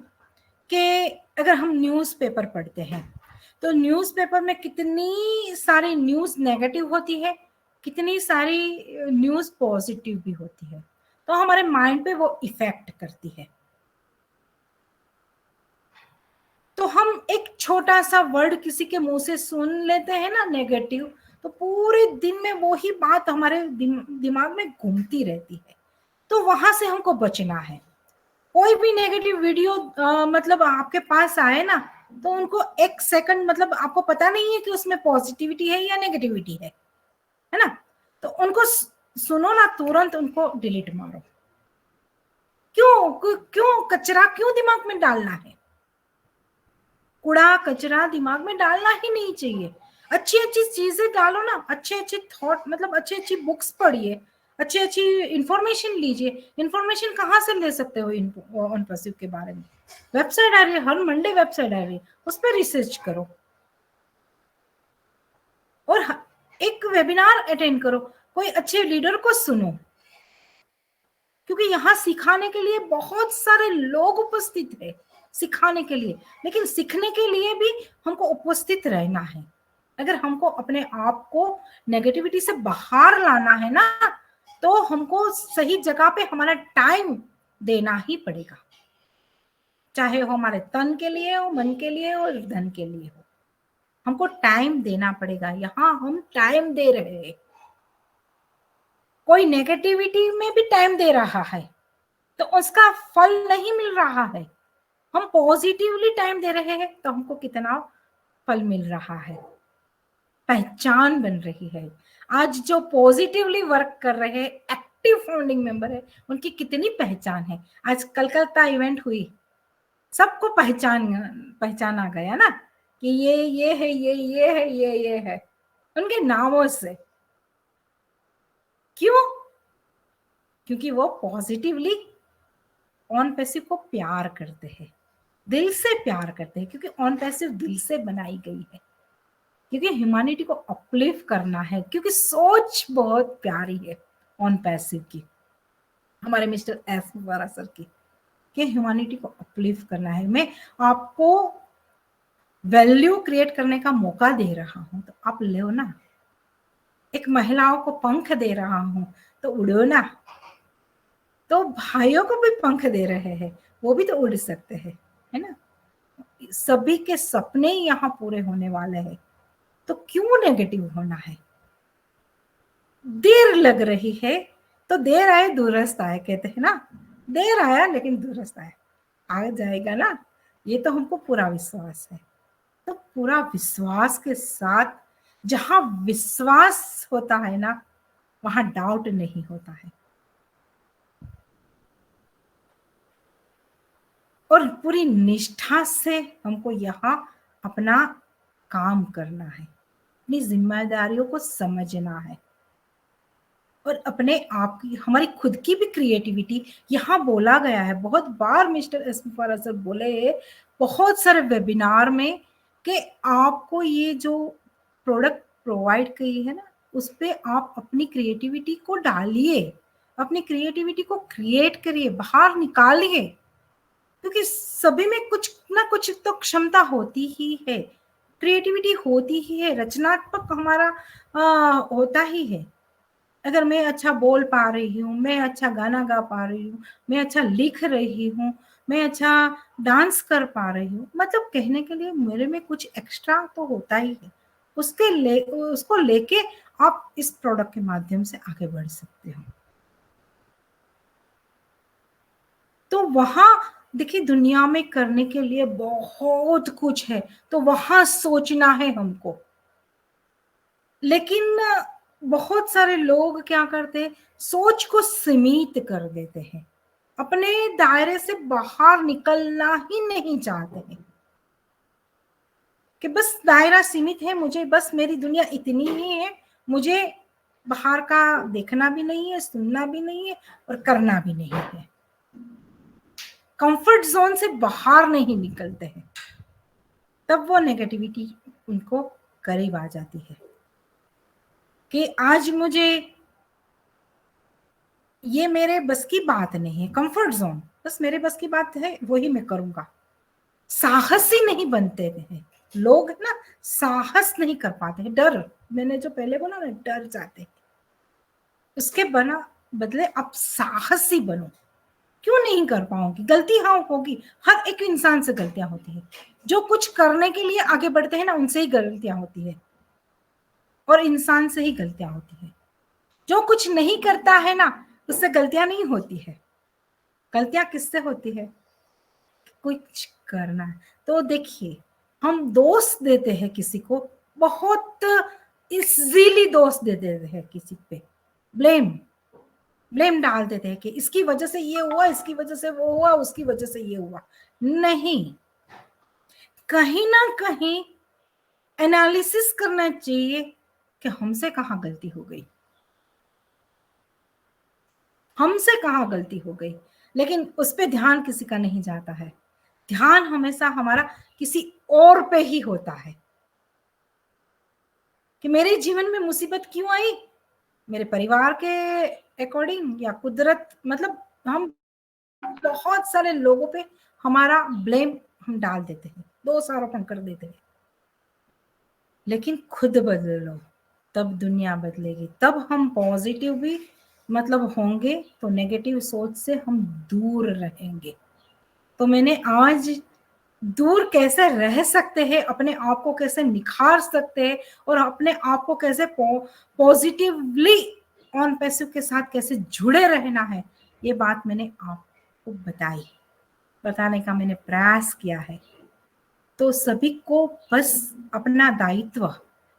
कि अगर हम न्यूज़पेपर पढ़ते हैं, तो न्यूज़पेपर में कितनी सारी न्यूज़ नेगेटिव होती है, कितनी सारी न्यूज़ पॉजिटिव भी होती है। तो हमारे माइंड पे वो इफेक्ट करती है। तो हम एक छोटा सा वर्ड किसी के मुंह से सुन लेते हैं ना नेगेटिव, तो पूरे दिन में वो ही बात हमारे दिमाग में घूमती रहती है। तो वहां से हमको बचना है। कोई भी नेगेटिव वीडियो मतलब आपके पास आए ना, तो उनको एक सेकंड, मतलब आपको पता नहीं है कि उसमें पॉजिटिविटी है या नेगेटिविटी है ना, तो उनको सुनो ना, तुरंत उनको डिलीट मारो। क्यों कचरा क्यों दिमाग में डालना है, कूड़ा कचरा दिमाग में डालना ही नहीं चाहिए। अच्छी अच्छी चीजें डालो ना, अच्छे अच्छे थॉट, मतलब अच्छी अच्छी बुक्स पढ़िए, अच्छी अच्छी इंफॉर्मेशन लीजिए। इंफॉर्मेशन कहाँ से ले सकते हो ऑन पैसिव के बारे में? वेबसाइट आ रही है, हर मंडे वेबसाइट आ रही है, उस पर रिसर्च करो और एक वेबिनार अटेंड करो, कोई अच्छे लीडर को सुनो, क्योंकि यहाँ सिखाने के लिए बहुत सारे लोग उपस्थित है सिखाने के लिए, लेकिन सीखने के लिए भी हमको उपस्थित रहना है। अगर हमको अपने आप को नेगेटिविटी से बाहर लाना है ना, तो हमको सही जगह पे हमारा टाइम देना ही पड़ेगा, चाहे वो हमारे तन के लिए हो, मन के लिए हो, धन के लिए हो, हमको टाइम देना पड़ेगा। यहाँ हम टाइम दे रहे हैं, कोई नेगेटिविटी में भी टाइम दे रहा है तो उसका फल नहीं मिल रहा है। हम पॉजिटिवली टाइम दे रहे हैं तो हमको कितना फल मिल रहा है, पहचान बन रही है। आज जो पॉजिटिवली वर्क कर रहे हैं, एक्टिव फाउंडिंग मेंबर है, उनकी कितनी पहचान है। आज कलकत्ता इवेंट हुई, सबको पहचाना गया ना कि ये है, ये है उनके नामों से। क्यों? क्योंकि वो पॉजिटिवली ऑन पैसिव को प्यार करते हैं, दिल से प्यार करते हैं, क्योंकि ऑन पैसिव दिल से बनाई गई है, क्योंकि ह्यूमैनिटी को अपलिफ्ट करना है, क्योंकि सोच बहुत प्यारी है ऑन पैसिव की, हमारे मिस्टर एस वारा सर की, कि ह्यूमैनिटी को अपलिफ्ट करना है। मैं आपको वैल्यू क्रिएट करने का मौका दे रहा हूं तो आप लो ना। एक महिलाओं को पंख दे रहा हूं तो उड़ो ना। तो भाइयों को भी पंख दे रहे हैं, वो भी तो उड़ सकते हैं, है ना। सभी के सपने यहाँ पूरे होने वाले हैं, तो क्यों नेगेटिव होना है? देर लग रही है तो देर आए दुरुस्त आए, कहते हैं ना, देर आया लेकिन दुरुस्त आए, आ जाएगा ना, ये तो हमको पूरा विश्वास है। तो पूरा विश्वास के साथ, जहां विश्वास होता है ना वहां डाउट नहीं होता है, और पूरी निष्ठा से हमको यहाँ अपना काम करना है, अपनी जिम्मेदारियों को समझना है, और अपने आप की, हमारी खुद की भी क्रिएटिविटी यहाँ बोला गया है बहुत बार। मिस्टर एस फराज सर बोले बहुत सारे वेबिनार में कि आपको ये जो प्रोडक्ट प्रोवाइड की है ना, उस पे आप अपनी क्रिएटिविटी को डालिए, अपनी क्रिएटिविटी को क्रिएट करिए, बाहर निकालिए, क्योंकि सभी में कुछ ना कुछ तो क्षमता होती ही है, क्रिएटिविटी होती ही है, रचनात्मक हमारा होता ही है। अगर मैं अच्छा बोल पा रही हूँ, मैं अच्छा गाना गा पा रही हूँ, मैं अच्छा लिख रही हूँ, मैं अच्छा डांस कर पा रही हूँ, मतलब कहने के लिए मेरे में कुछ एक्स्ट्रा तो होता ही है। उसको लेके आप इस प्रोडक्ट के माध्यम से आगे बढ़ सकते हो। तो वहां देखिए, दुनिया में करने के लिए बहुत कुछ है, तो वहां सोचना है हमको। लेकिन बहुत सारे लोग क्या करते हैं, सोच को सीमित कर देते हैं, अपने दायरे से बाहर निकलना ही नहीं चाहते हैं, कि बस दायरा सीमित है, मुझे बस मेरी दुनिया इतनी ही है, मुझे बाहर का देखना भी नहीं है, सुनना भी नहीं है, और करना भी नहीं है। कंफर्ट जोन से बाहर नहीं निकलते हैं, तब वो नेगेटिविटी उनको करीब आ जाती है कि आज मुझे ये मेरे बस की बात नहीं है, कंफर्ट जोन बस मेरे बस की बात है, वही मैं करूंगा। साहसी नहीं बनते हैं लोग ना, साहस नहीं कर पाते हैं, डर, मैंने जो पहले बोला ना, डर जाते हैं। उसके बदले आप साहसी बनो। क्यों नहीं कर पाऊंगी? गलती हाँ होगी, हर एक इंसान से गलतियां होती है, जो कुछ करने के लिए आगे बढ़ते हैं ना उनसे ही गलतियां होती है, और इंसान से ही गलतियां होती है। जो कुछ नहीं करता है ना उससे गलतियां नहीं होती है। गलतियां किससे होती है? कुछ करना है तो देखिए, हम दोष देते हैं किसी को, बहुत इजीली दोष दे देते हैं किसी पे, ब्लेम डाल देते हैं कि इसकी वजह से ये हुआ, इसकी वजह से वो हुआ, उसकी वजह से ये हुआ। नहीं, कहीं ना कहीं एनालिसिस करना चाहिए कि हमसे कहाँ गलती हो गई, हमसे कहाँ गलती हो गई, लेकिन उस पे ध्यान किसी का नहीं जाता है। ध्यान हमेशा हमारा किसी और पे ही होता है कि मेरे जीवन में मुसीबत क्यों आई, मेरे परिवार के अकॉर्डिंग या कुदरत, मतलब हम बहुत सारे लोगों पे हमारा ब्लेम हम डाल देते हैं, दोष आरोपण कर देते हैं। लेकिन खुद बदलो तब दुनिया बदलेगी, तब हम पॉजिटिव भी मतलब होंगे, तो नेगेटिव सोच से हम दूर रहेंगे। तो मैंने आज दूर कैसे रह सकते हैं, अपने आप को कैसे निखार सकते हैं और अपने आप को कैसे पॉजिटिवली ऑन पैसिव के साथ कैसे जुड़े रहना है, ये बात मैंने आपको बताने का मैंने प्रयास किया है। तो सभी को बस अपना दायित्व,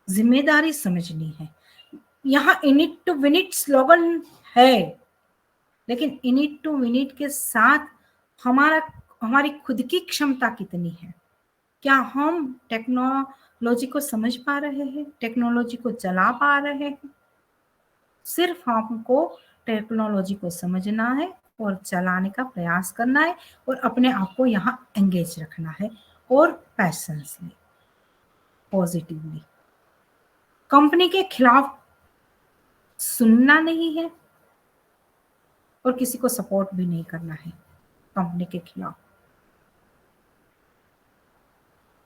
जिम्मेदारी समझनी है। यहाँ in it to win it slogan है, लेकिन in it to win it के साथ हमारी खुद की क्षमता कितनी है, क्या हम टेक्नोलॉजी को समझ पा रहे हैं, टेक्नोलॉजी को चला पा रहे हैं। सिर्फ हमको टेक्नोलॉजी को समझना है और चलाने का प्रयास करना है और अपने आप को यहाँ एंगेज रखना है और पैशनेटली, पॉजिटिवली। कंपनी के खिलाफ सुनना नहीं है और किसी को सपोर्ट भी नहीं करना है कंपनी के खिलाफ,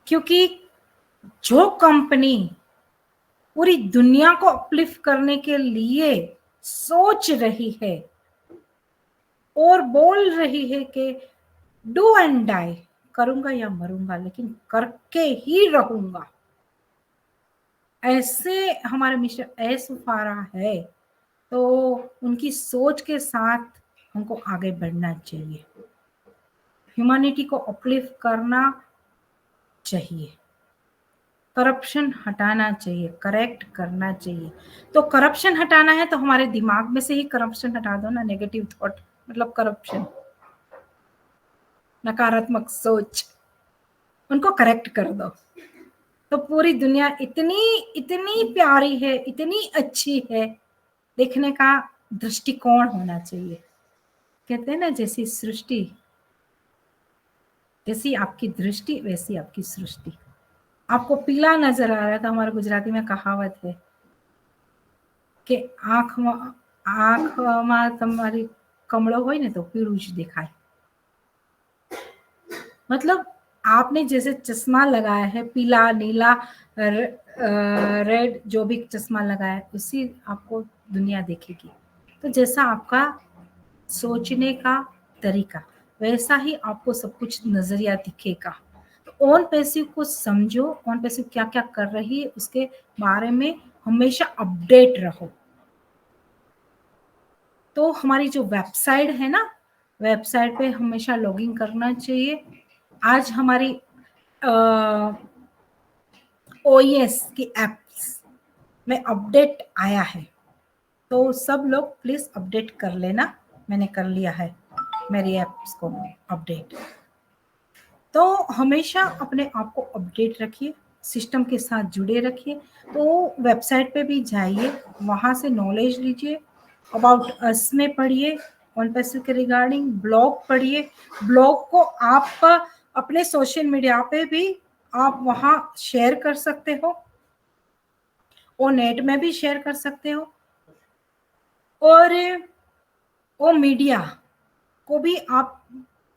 क्योंकि जो कंपनी पूरी दुनिया को अपलिफ्ट करने के लिए सोच रही है और बोल रही है कि डू एंड डाई, करूंगा या मरूंगा लेकिन करके ही रहूंगा, ऐसे हमारे मिस्टर एस फारा है, तो उनकी सोच के साथ हमको आगे बढ़ना चाहिए, ह्यूमैनिटी को अपलिफ्ट करना चाहिए, करप्शन हटाना चाहिए, करेक्ट करना चाहिए। तो करप्शन हटाना है तो हमारे दिमाग में से ही करप्शन हटा दो ना, नेगेटिव थॉट मतलब करप्शन, नकारात्मक सोच, उनको करेक्ट कर दो, तो पूरी दुनिया इतनी प्यारी है, इतनी अच्छी है, देखने का दृष्टिकोण होना चाहिए। कहते हैं ना, जैसी सृष्टि, जैसी आपकी दृष्टि वैसी आपकी सृष्टि। आपको पीला नजर आ रहा था, हमारे गुजराती में कहावत है कि आंख में तुम्हारी कमळो होय ने तो पीळुं ज देखाय। मतलब आपने जैसे चश्मा लगाया है, पीला, नीला, रेड, जो भी चश्मा लगाया है, उसी आपको दुनिया देखेगी। तो जैसा आपका सोचने का तरीका, वैसा ही आपको सब कुछ नजरिया दिखेगा। तो ऑन पैसिव को समझो, ऑन पैसिव क्या क्या कर रही है उसके बारे में हमेशा अपडेट रहो। तो हमारी जो वेबसाइट है ना, वेबसाइट पे हमेशा लॉगिन करना चाहिए। आज हमारी OES की एप्स में अपडेट आया है, तो सब लोग प्लीज अपडेट कर लेना। मैंने कर लिया है मेरी एप्स को अपडेट। तो हमेशा अपने आप को अपडेट रखिए, सिस्टम के साथ जुड़े रखिए। तो वेबसाइट पे भी जाइए, वहां से नॉलेज लीजिए, अबाउट अस में पढ़िए, ऑन पैसिव के रिगार्डिंग ब्लॉग पढ़िए। ब्लॉग को आप अपने सोशल मीडिया पे भी आप वहां शेयर कर सकते हो और नेट में भी शेयर कर सकते हो, और वो मीडिया को भी आप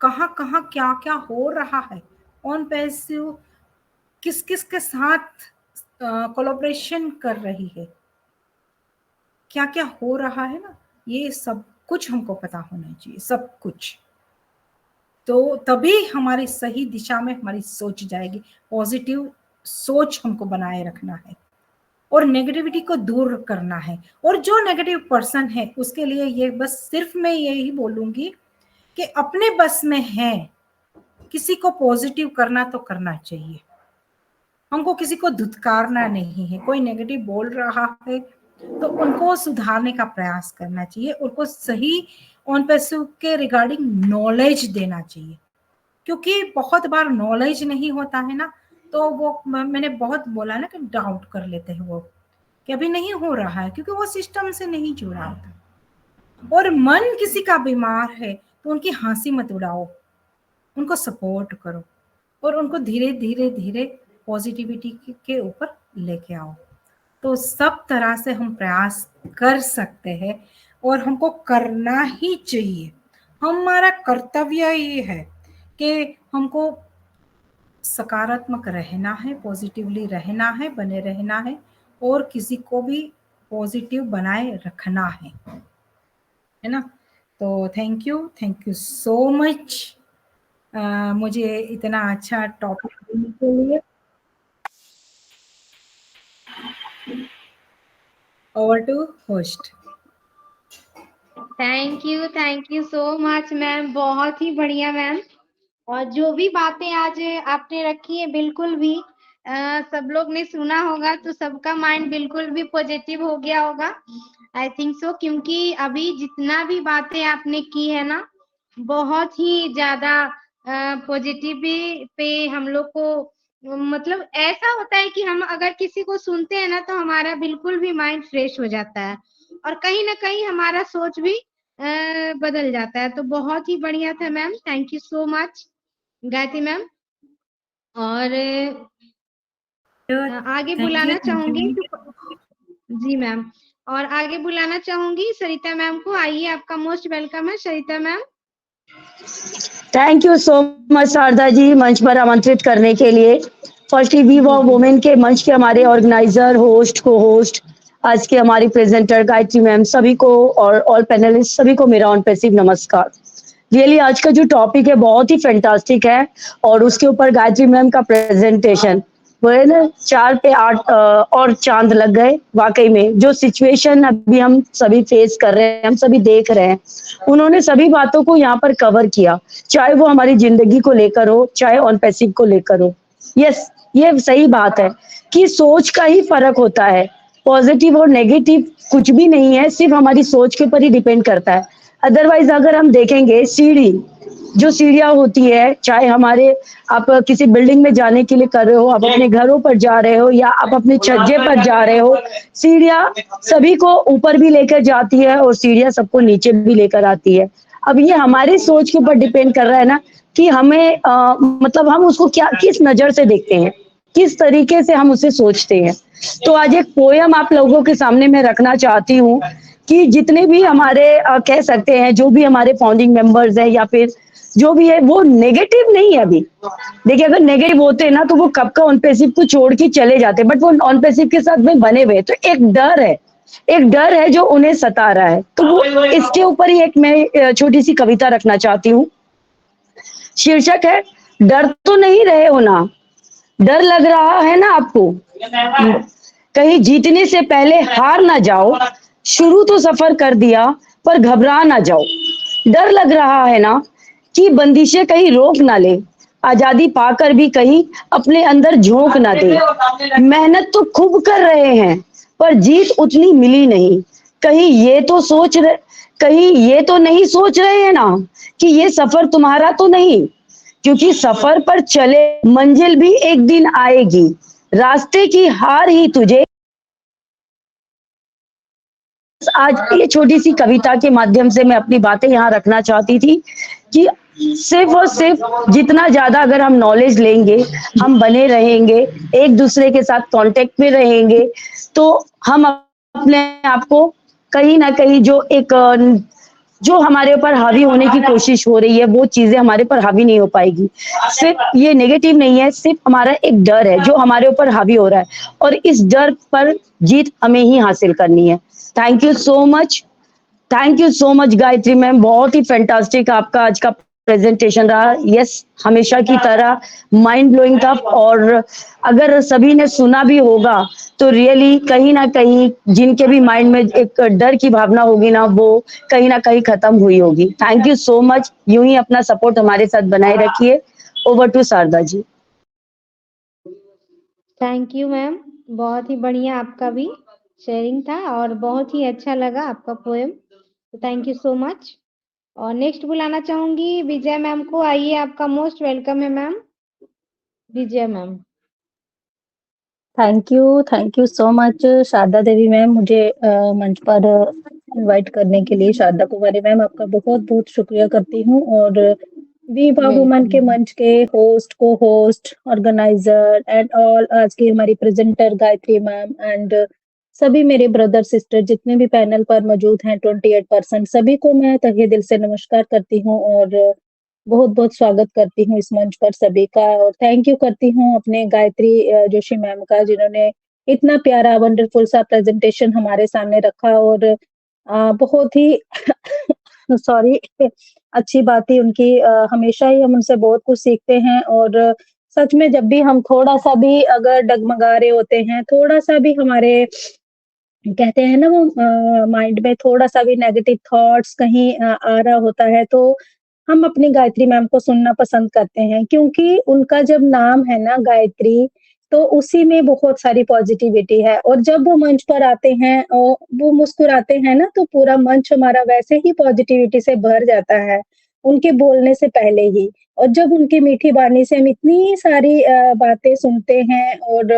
कहाँ कहाँ क्या क्या हो रहा है, ऑन पैसिव किस किस के साथ कोलैबोरेशन कर रही है, क्या क्या हो रहा है ना, ये सब कुछ हमको पता होना चाहिए, सब कुछ। तो तभी हमारी सही दिशा में हमारी सोच जाएगी। पॉजिटिव सोच हमको बनाए रखना है और नेगेटिविटी को दूर करना है। और जो नेगेटिव पर्सन है उसके लिए ये बस सिर्फ मैं यही बोलूंगी कि अपने बस में है, किसी को पॉजिटिव करना तो करना चाहिए, हमको किसी को धुतकारना नहीं है। कोई नेगेटिव बोल रहा है तो उनको सुधारने का प्रयास करना चाहिए, उनको सही ऑन पैसिव के रिगार्डिंग नॉलेज देना चाहिए, क्योंकि बहुत बार नॉलेज नहीं होता है ना, तो वो मैंने बहुत बोला ना कि डाउट कर लेते हैं वो, कि अभी नहीं हो रहा है, क्योंकि वो सिस्टम से नहीं जुड़ा होता। और मन किसी का बीमार है तो उनकी हंसी मत उड़ाओ, उनको सपोर्ट करो और उनको धीरे धीरे धीरे पॉजिटिविटी के ऊपर लेके आओ। तो सब तरह से हम प्रयास कर सकते हैं और हमको करना ही चाहिए। हमारा कर्तव्य ये है कि हमको सकारात्मक रहना है, पॉजिटिवली रहना है, बने रहना है और किसी को भी पॉजिटिव बनाए रखना है ना। तो थैंक यू सो मच मुझे इतना अच्छा टॉपिक देने के लिए। Over to host. Thank you so much ma'am, बहुत ही बढ़िया मैम। और जो भी बातें आज आपने रखी है बिल्कुल भी सब लोग ने सुना होगा तो सबका माइंड बिल्कुल भी पॉजिटिव हो गया होगा, आई थिंक सो। क्योंकि अभी जितना भी बातें आपने की है ना, बहुत ही ज्यादा पॉजिटिव पे हम लोग को मतलब ऐसा होता है कि हम अगर किसी को सुनते हैं ना तो हमारा बिल्कुल भी माइंड फ्रेश हो जाता है और कहीं ना कहीं हमारा सोच भी बदल जाता है। तो बहुत ही बढ़िया था ma'am, thank you so much Gayatri ma'am. और आगे थैंक यू बुलाना थैंक यू। चाहूंगी जी मैम, और आगे बुलाना चाहूंगी सरिता मैम को। आइए, आपका मोस्ट वेलकम है Sarita ma'am. Thank you so much Sharda ji, मंच पर आमंत्रित करने के लिए। फर्स्टली वी वो जी वुमेन के मंच के हमारे ऑर्गेनाइजर, होस्ट, को होस्ट, आज के हमारी प्रेजेंटर गायत्री मैम, सभी को और ऑल पैनलिस्ट सभी को मेरा ऑन पैसिव नमस्कार। रियली आज का जो टॉपिक है बहुत ही फैंटास्टिक है और उसके ऊपर गायत्री मैम का प्रेजेंटेशन वो है ना, 4 पे 8 और चांद लग गए। वाकई में जो सिचुएशन अभी हम सभी फेस कर रहे हैं, हम सभी देख रहे हैं, उन्होंने सभी बातों को यहाँ पर कवर किया, चाहे वो हमारी जिंदगी को लेकर हो, चाहे ऑन पैसिव को लेकर हो। यस, ये सही बात है कि सोच का ही फर्क होता है। पॉजिटिव और नेगेटिव कुछ भी नहीं है, सिर्फ हमारी सोच के ऊपर ही डिपेंड करता है। अदरवाइज अगर हम देखेंगे सीढ़ी, जो सीढ़ियाँ होती है, चाहे हमारे आप किसी बिल्डिंग में जाने के लिए कर रहे हो, आप अपने घरों पर जा रहे हो या आप अपने छज्जे पर जा रहे हो, सीढ़ियाँ सभी को ऊपर भी लेकर जाती है और सीढ़ियाँ सबको नीचे भी लेकर आती है। अब ये हमारी सोच के ऊपर डिपेंड कर रहा है ना कि हमें मतलब हम उसको क्या किस नज़र से देखते हैं, किस तरीके से हम उसे सोचते हैं। तो आज एक पोयम आप लोगों के सामने मैं रखना चाहती हूँ कि जितने भी हमारे कह सकते हैं जो भी हमारे फाउंडिंग मेंबर्स हैं या फिर जो भी है वो नेगेटिव नहीं है अभी। देखिए अगर नेगेटिव होते ना तो वो कब का ऑन पैसिव को छोड़ के चले जाते, बट वो ऑन पैसिव के साथ में बने हुए। तो एक डर है जो उन्हें सता रहा है। तो वो इसके ऊपर ही एक मैं छोटी सी कविता रखना चाहती हूँ। शीर्षक है, डर तो नहीं रहे हो ना, डर लग रहा है ना आपको, कहीं जीतने से पहले हार ना जाओ, शुरू तो सफर कर दिया पर घबरा ना जाओ। डर लग रहा है ना कि बंदिशें कहीं रोक ना ले, आजादी पाकर भी कहीं अपने अंदर झोंक ना दे। मेहनत तो खूब कर रहे हैं पर जीत उतनी मिली नहीं, कहीं ये तो कहीं ये तो नहीं सोच रहे हैं ना कि ये सफर तुम्हारा तो नहीं, क्योंकि सफर पर चले मंजिल भी एक दिन आएगी, रास्ते की हार ही तुझे। आज ये छोटी सी कविता के माध्यम से मैं अपनी बातें यहाँ रखना चाहती थी कि सिर्फ और सिर्फ जितना ज्यादा अगर हम नॉलेज लेंगे, हम बने रहेंगे, एक दूसरे के साथ कांटेक्ट में रहेंगे, तो हम अपने आप को कहीं ना कहीं जो हमारे ऊपर हावी होने की कोशिश हो रही है वो चीजें हमारे ऊपर हावी नहीं हो पाएगी। सिर्फ ये नेगेटिव नहीं है, सिर्फ हमारा एक डर है जो हमारे ऊपर हावी हो रहा है और इस डर पर जीत हमें ही हासिल करनी है। Thank you so much, thank you so much Gayatri ma'am, बहुत ही फैंटास्टिक आपका आज का प्रेजेंटेशन रहा। यस, हमेशा की तरह माइंड ब्लोइंग था और अगर सभी ने सुना भी होगा तो रियली कहीं ना कहीं जिनके भी माइंड में एक डर की भावना होगी ना वो कहीं ना कहीं खत्म हुई होगी। थैंक यू सो मच, यूं ही अपना सपोर्ट हमारे साथ बनाए रखिए। Over to Sharda ji. Thank you ma'am, बहुत ही बढ़िया आपका भी शेयरिंग था और बहुत ही अच्छा लगा आपका पोएम, तो थैंक यू सो मच। और नेक्स्ट बुलाना चाहूंगी विजय मैम को। आइए, आपका मोस्ट वेलकम है ma'am, Vijay ma'am. Thank you so much Sharda Devi ma'am, मुझे मंच पर इनवाइट करने के लिए। शारदा कुमारी मैम, आपका बहुत बहुत शुक्रिया करती हूँ। और वी वाव वुमन के मंच के होस्ट, को होस्ट, ऑर्गेनाइजर एंड ऑल, आज की हमारी प्रेजेंटर गायत्री मैम एंड सभी मेरे ब्रदर सिस्टर जितने भी पैनल पर मौजूद हैं 28%, सभी को मैं तहे दिल से नमस्कार करती हूँ और बहुत बहुत स्वागत करती हूँ इस मंच पर सभी का। और थैंक यू करती हूँ अपने गायत्री जोशी मैम का, जिन्होंने इतना प्यारा वंडरफुल सा प्रेजेंटेशन हमारे सामने रखा और बहुत ही सॉरी अच्छी बात थी उनकी। हमेशा ही हम उनसे बहुत कुछ सीखते हैं और सच में जब भी हम थोड़ा सा भी अगर डगमगा रहे होते हैं, थोड़ा सा भी हमारे कहते हैं ना वो माइंड में थोड़ा सा भी नेगेटिव थॉट्स कहीं आ रहा होता है, तो हम अपनी गायत्री मैम को सुनना पसंद करते हैं, क्योंकि उनका जब नाम है ना गायत्री, तो उसी में बहुत सारी पॉजिटिविटी है। और जब वो मंच पर आते हैं और वो मुस्कुराते हैं ना, तो पूरा मंच हमारा वैसे ही पॉजिटिविटी से भर जाता है उनके बोलने से पहले ही। और जब उनकी मीठी वाणी से हम इतनी सारी बातें सुनते हैं और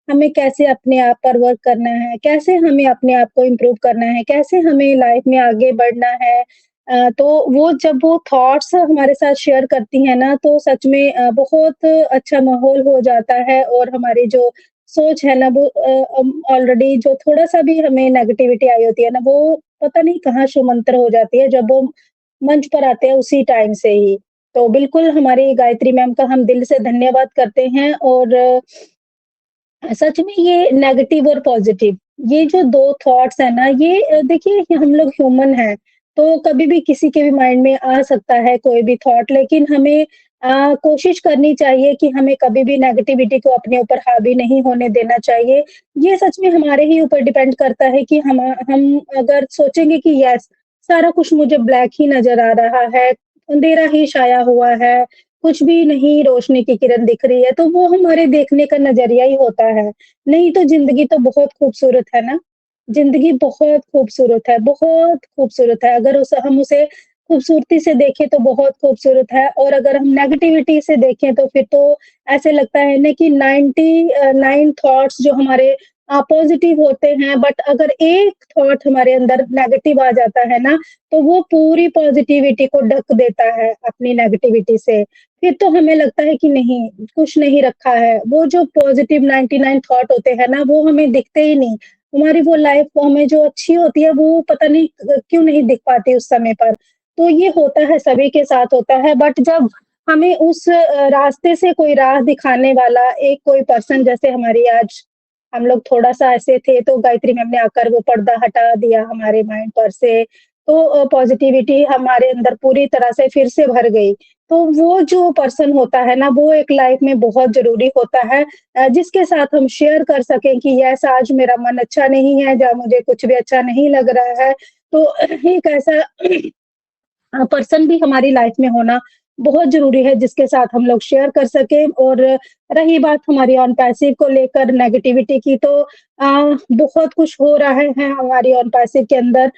हमें कैसे अपने आप पर वर्क करना है, कैसे हमें अपने आप को इम्प्रूव करना है, कैसे हमें लाइफ में आगे बढ़ना है, तो वो जब वो थॉट्स हमारे साथ शेयर करती हैं ना, तो सच में बहुत अच्छा माहौल हो जाता है। और हमारी जो सोच है ना, वो ऑलरेडी जो थोड़ा-सा भी हमें नेगेटिविटी आई होती है ना, वो पता नहीं कहाँ छूमंतर हो जाती है जब वो मंच पर आते हैं उसी टाइम से ही। तो बिल्कुल हमारी गायत्री मैम का हम दिल से धन्यवाद करते हैं। और सच में ये नेगेटिव और पॉजिटिव, ये जो 2 थॉट्स है ना, ये देखिए हम लोग ह्यूमन हैं, तो कभी भी किसी के भी माइंड में आ सकता है कोई भी थॉट, लेकिन हमें कोशिश करनी चाहिए कि हमें कभी भी नेगेटिविटी को अपने ऊपर हावी नहीं होने देना चाहिए। ये सच में हमारे ही ऊपर डिपेंड करता है कि हम अगर सोचेंगे कि यस, सारा कुछ मुझे ब्लैक ही नज़र आ रहा है, अंधेरा ही छाया हुआ है, कुछ भी नहीं रोशनी की किरण दिख रही है, तो वो हमारे देखने का नज़रिया ही होता है। नहीं तो ज़िंदगी तो बहुत खूबसूरत है ना, ज़िंदगी बहुत खूबसूरत है। अगर उसे हम उसे खूबसूरती से देखें तो बहुत खूबसूरत है, और अगर हम नेगेटिविटी से देखें तो फिर तो ऐसे लगता है ना कि 99 थॉट्स जो हमारे पॉज़िटिव होते हैं, बट अगर एक थॉट हमारे अंदर नेगेटिव आ जाता है ना, तो वो पूरी पॉज़िटिविटी को ढक देता है अपनी नेगेटिविटी से। फिर तो हमें लगता है कि नहीं, कुछ नहीं रखा है। वो जो पॉज़िटिव 99 थॉट होते हैं ना, वो हमें दिखते ही नहीं। हमारी वो लाइफ़ हमें जो अच्छी होती है, वो पता नहीं क्यों नहीं दिख पाती उस समय पर। तो ये होता है, सभी के साथ होता है, बट जब हमें उस रास्ते से कोई राह दिखाने वाला एक कोई पर्सन, जैसे हमारी आज हम लोग थोड़ा-सा ऐसे थे, तो गायत्री मैम ने आकर वो पर्दा हटा दिया हमारे माइंड पर से, तो पॉज़िटिविटी हमारे अंदर पूरी तरह से फिर से भर गई। तो वो जो पर्सन होता है ना, वो एक लाइफ में बहुत ज़रूरी होता है, जिसके साथ हम शेयर कर सकें कि यस, आज मेरा मन अच्छा नहीं है, या मुझे कुछ भी अच्छा नहीं लग रहा है। तो एक ऐसा पर्सन भी हमारी लाइफ में होना बहुत ज़रूरी है, जिसके साथ हम लोग शेयर कर सकें। और रही बात हमारी ऑन पैसिव को लेकर नेगेटिविटी की, तो बहुत कुछ हो रहा है हमारी ऑन पैसिव के अंदर।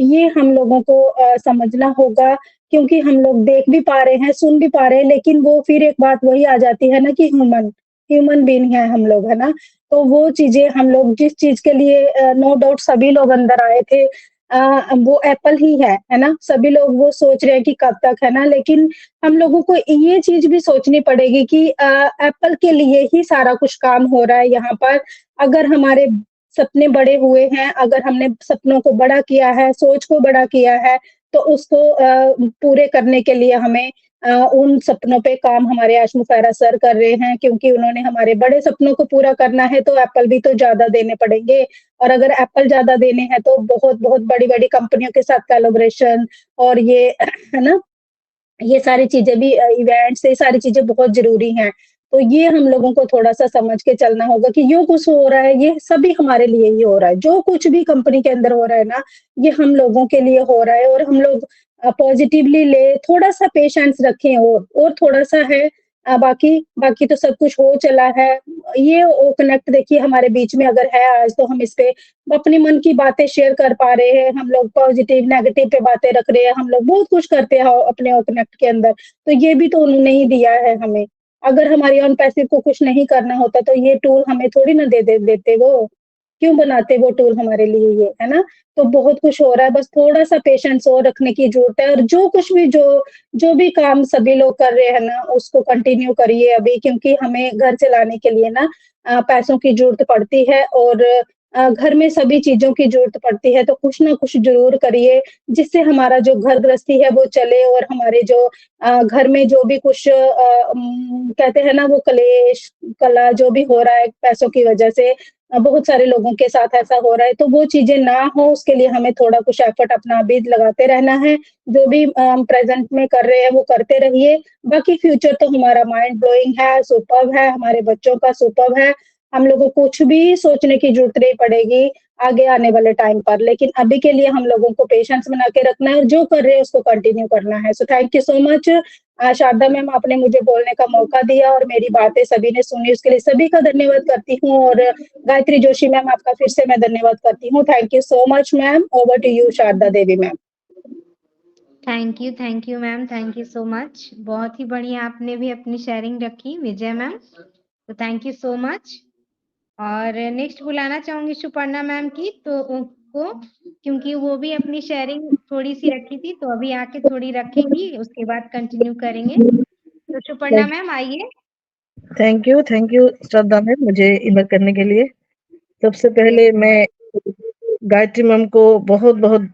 ये हम लोगों को समझना होगा, क्योंकि हम लोग देख भी पा रहे हैं, सुन भी पा रहे हैं, लेकिन वो फिर एक बात वही आ जाती है ना कि ह्यूमन बीइंग है हम लोग, है ना? तो वो चीज़ें हम लोग जिस चीज़ के लिए नो डाउट सभी लोग अंदर आए थे, वो एप्पल ही है ना? सभी लोग वो सोच रहे हैं कि कब तक, है ना? लेकिन हम लोगों को ये चीज़ भी सोचनी पड़ेगी कि एप्पल के लिए ही सारा कुछ काम हो रहा है यहाँ पर। अगर हमारे सपने बड़े हुए हैं, अगर हमने सपनों को बड़ा किया है, सोच को बड़ा किया है, तो उसको पूरे करने के लिए हमें उन सपनों पे काम हमारे आज मुफर्रा सर कर रहे हैं, क्योंकि उन्होंने हमारे बड़े सपनों को पूरा करना है, तो एप्पल भी तो ज़्यादा देने पड़ेंगे। और अगर एप्पल ज़्यादा देने हैं, तो बहुत-बहुत बड़ी-बड़ी कंपनियों के साथ कोलैबोरेशन और ये है ना? ये सारी चीज़ें भी इवेंट्स, ये सारी चीज़ें बहुत ज़रूरी हैं। तो ये हम लोगों को थोड़ा-सा समझ के चलना होगा कि जो कुछ हो रहा है, ये सभी हमारे लिए ही हो रहा है। जो कुछ भी कंपनी के अंदर हो रहा है ना, ये हम लोगों के लिए हो रहा है, और हम लोग पॉज़िटिवली ले, थोड़ा-सा पेशेंस रखें, और थोड़ा-सा है, बाकी बाकी तो सब कुछ हो चला है। ये वो कनेक्ट देखिए हमारे बीच में अगर है आज, तो हम इस पे अपने मन की बातें शेयर कर पा रहे हैं, हम लोग पॉजिटिव, नेगेटिव पे बातें रख रहे हैं, हम लोग बहुत कुछ करते हैं अपने कनेक्ट के अंदर, तो ये भी तो उन्होंने ही दिया है हमें। अगर हमारी ऑन पैसिव को कुछ नहीं करना होता तो ये टूल हमें थोड़ी ना देते वो, क्यों बनाते वो टूल हमारे लिए ये, है ना? तो बहुत कुछ हो रहा है, बस थोड़ा-सा पेशेंस और रखने की ज़रूरत है और जो कुछ भी जो भी काम सभी लोग कर रहे हैं ना, उसको कंटिन्यू करिए अभी, क्योंकि हमें घर चलाने के लिए ना पैसों की ज़रूरत पड़ती है और घर में सभी चीज़ों की ज़रूरत पड़ती है, तो कुछ ना कुछ ज़रूर करिए, जिससे हमारा जो घर गृहस्थी है वो चले और हमारे जो घर में जो भी कुछ कहते हैं ना वो कलेश, कलह जो भी हो रहा है पैसों की वजह से, बहुत सारे लोगों के साथ ऐसा हो रहा है, तो वो चीज़ें ना हो उसके लिए हमें थोड़ा कुछ एफर्ट अपना अभी लगाते रहना है। जो भी प्रेज़ेंट में कर रहे हैं वो करते रहिए, बाकी फ्यूचर तो हमारा माइंड ब्लोइंग है, सुपर्ब है, हमारे बच्चों का सुपर्ब है। हम लोगों को कुछ भी सोचने की ज़रूरत नहीं पड़ेगी आगे आने वाले टाइम पर, लेकिन अभी के लिए हम लोगों को पेशेंस बना के रखना है और जो कर रहे हैं उसको कंटिन्यू करना है। So thank you so much Sharda ma'am, आपने मुझे बोलने का मौका दिया और मेरी बातें सभी ने सुनी, उसके लिए सभी का धन्यवाद करती हूँ और गायत्री जोशी मैम आपका फिर से मैं धन्यवाद करती हूँ। Thank you so much ma'am. Over to you Sharda Devi ma'am. Thank you ma'am, thank you so much. बहुत ही बढ़िया आपने भी अपनी शेयरिंग रखी विजय मैम, तो थैंक यू सो मच। और नेक्स्ट बुलाना चाहूंगी सुपर्णा मैम की तो उनको, क्योंकि वो भी अपनी शेयरिंग थोड़ी सी रखी थी, तो अभी आके थोड़ी रखेंगी, उसके बाद कंटिन्यू करेंगे। तो सुपर्णा मैम आइए। थैंक यू श्रद्धा मैम मुझे इन्वाइट करने के लिए। सबसे पहले मैं गायत्री मैम को बहुत बहुत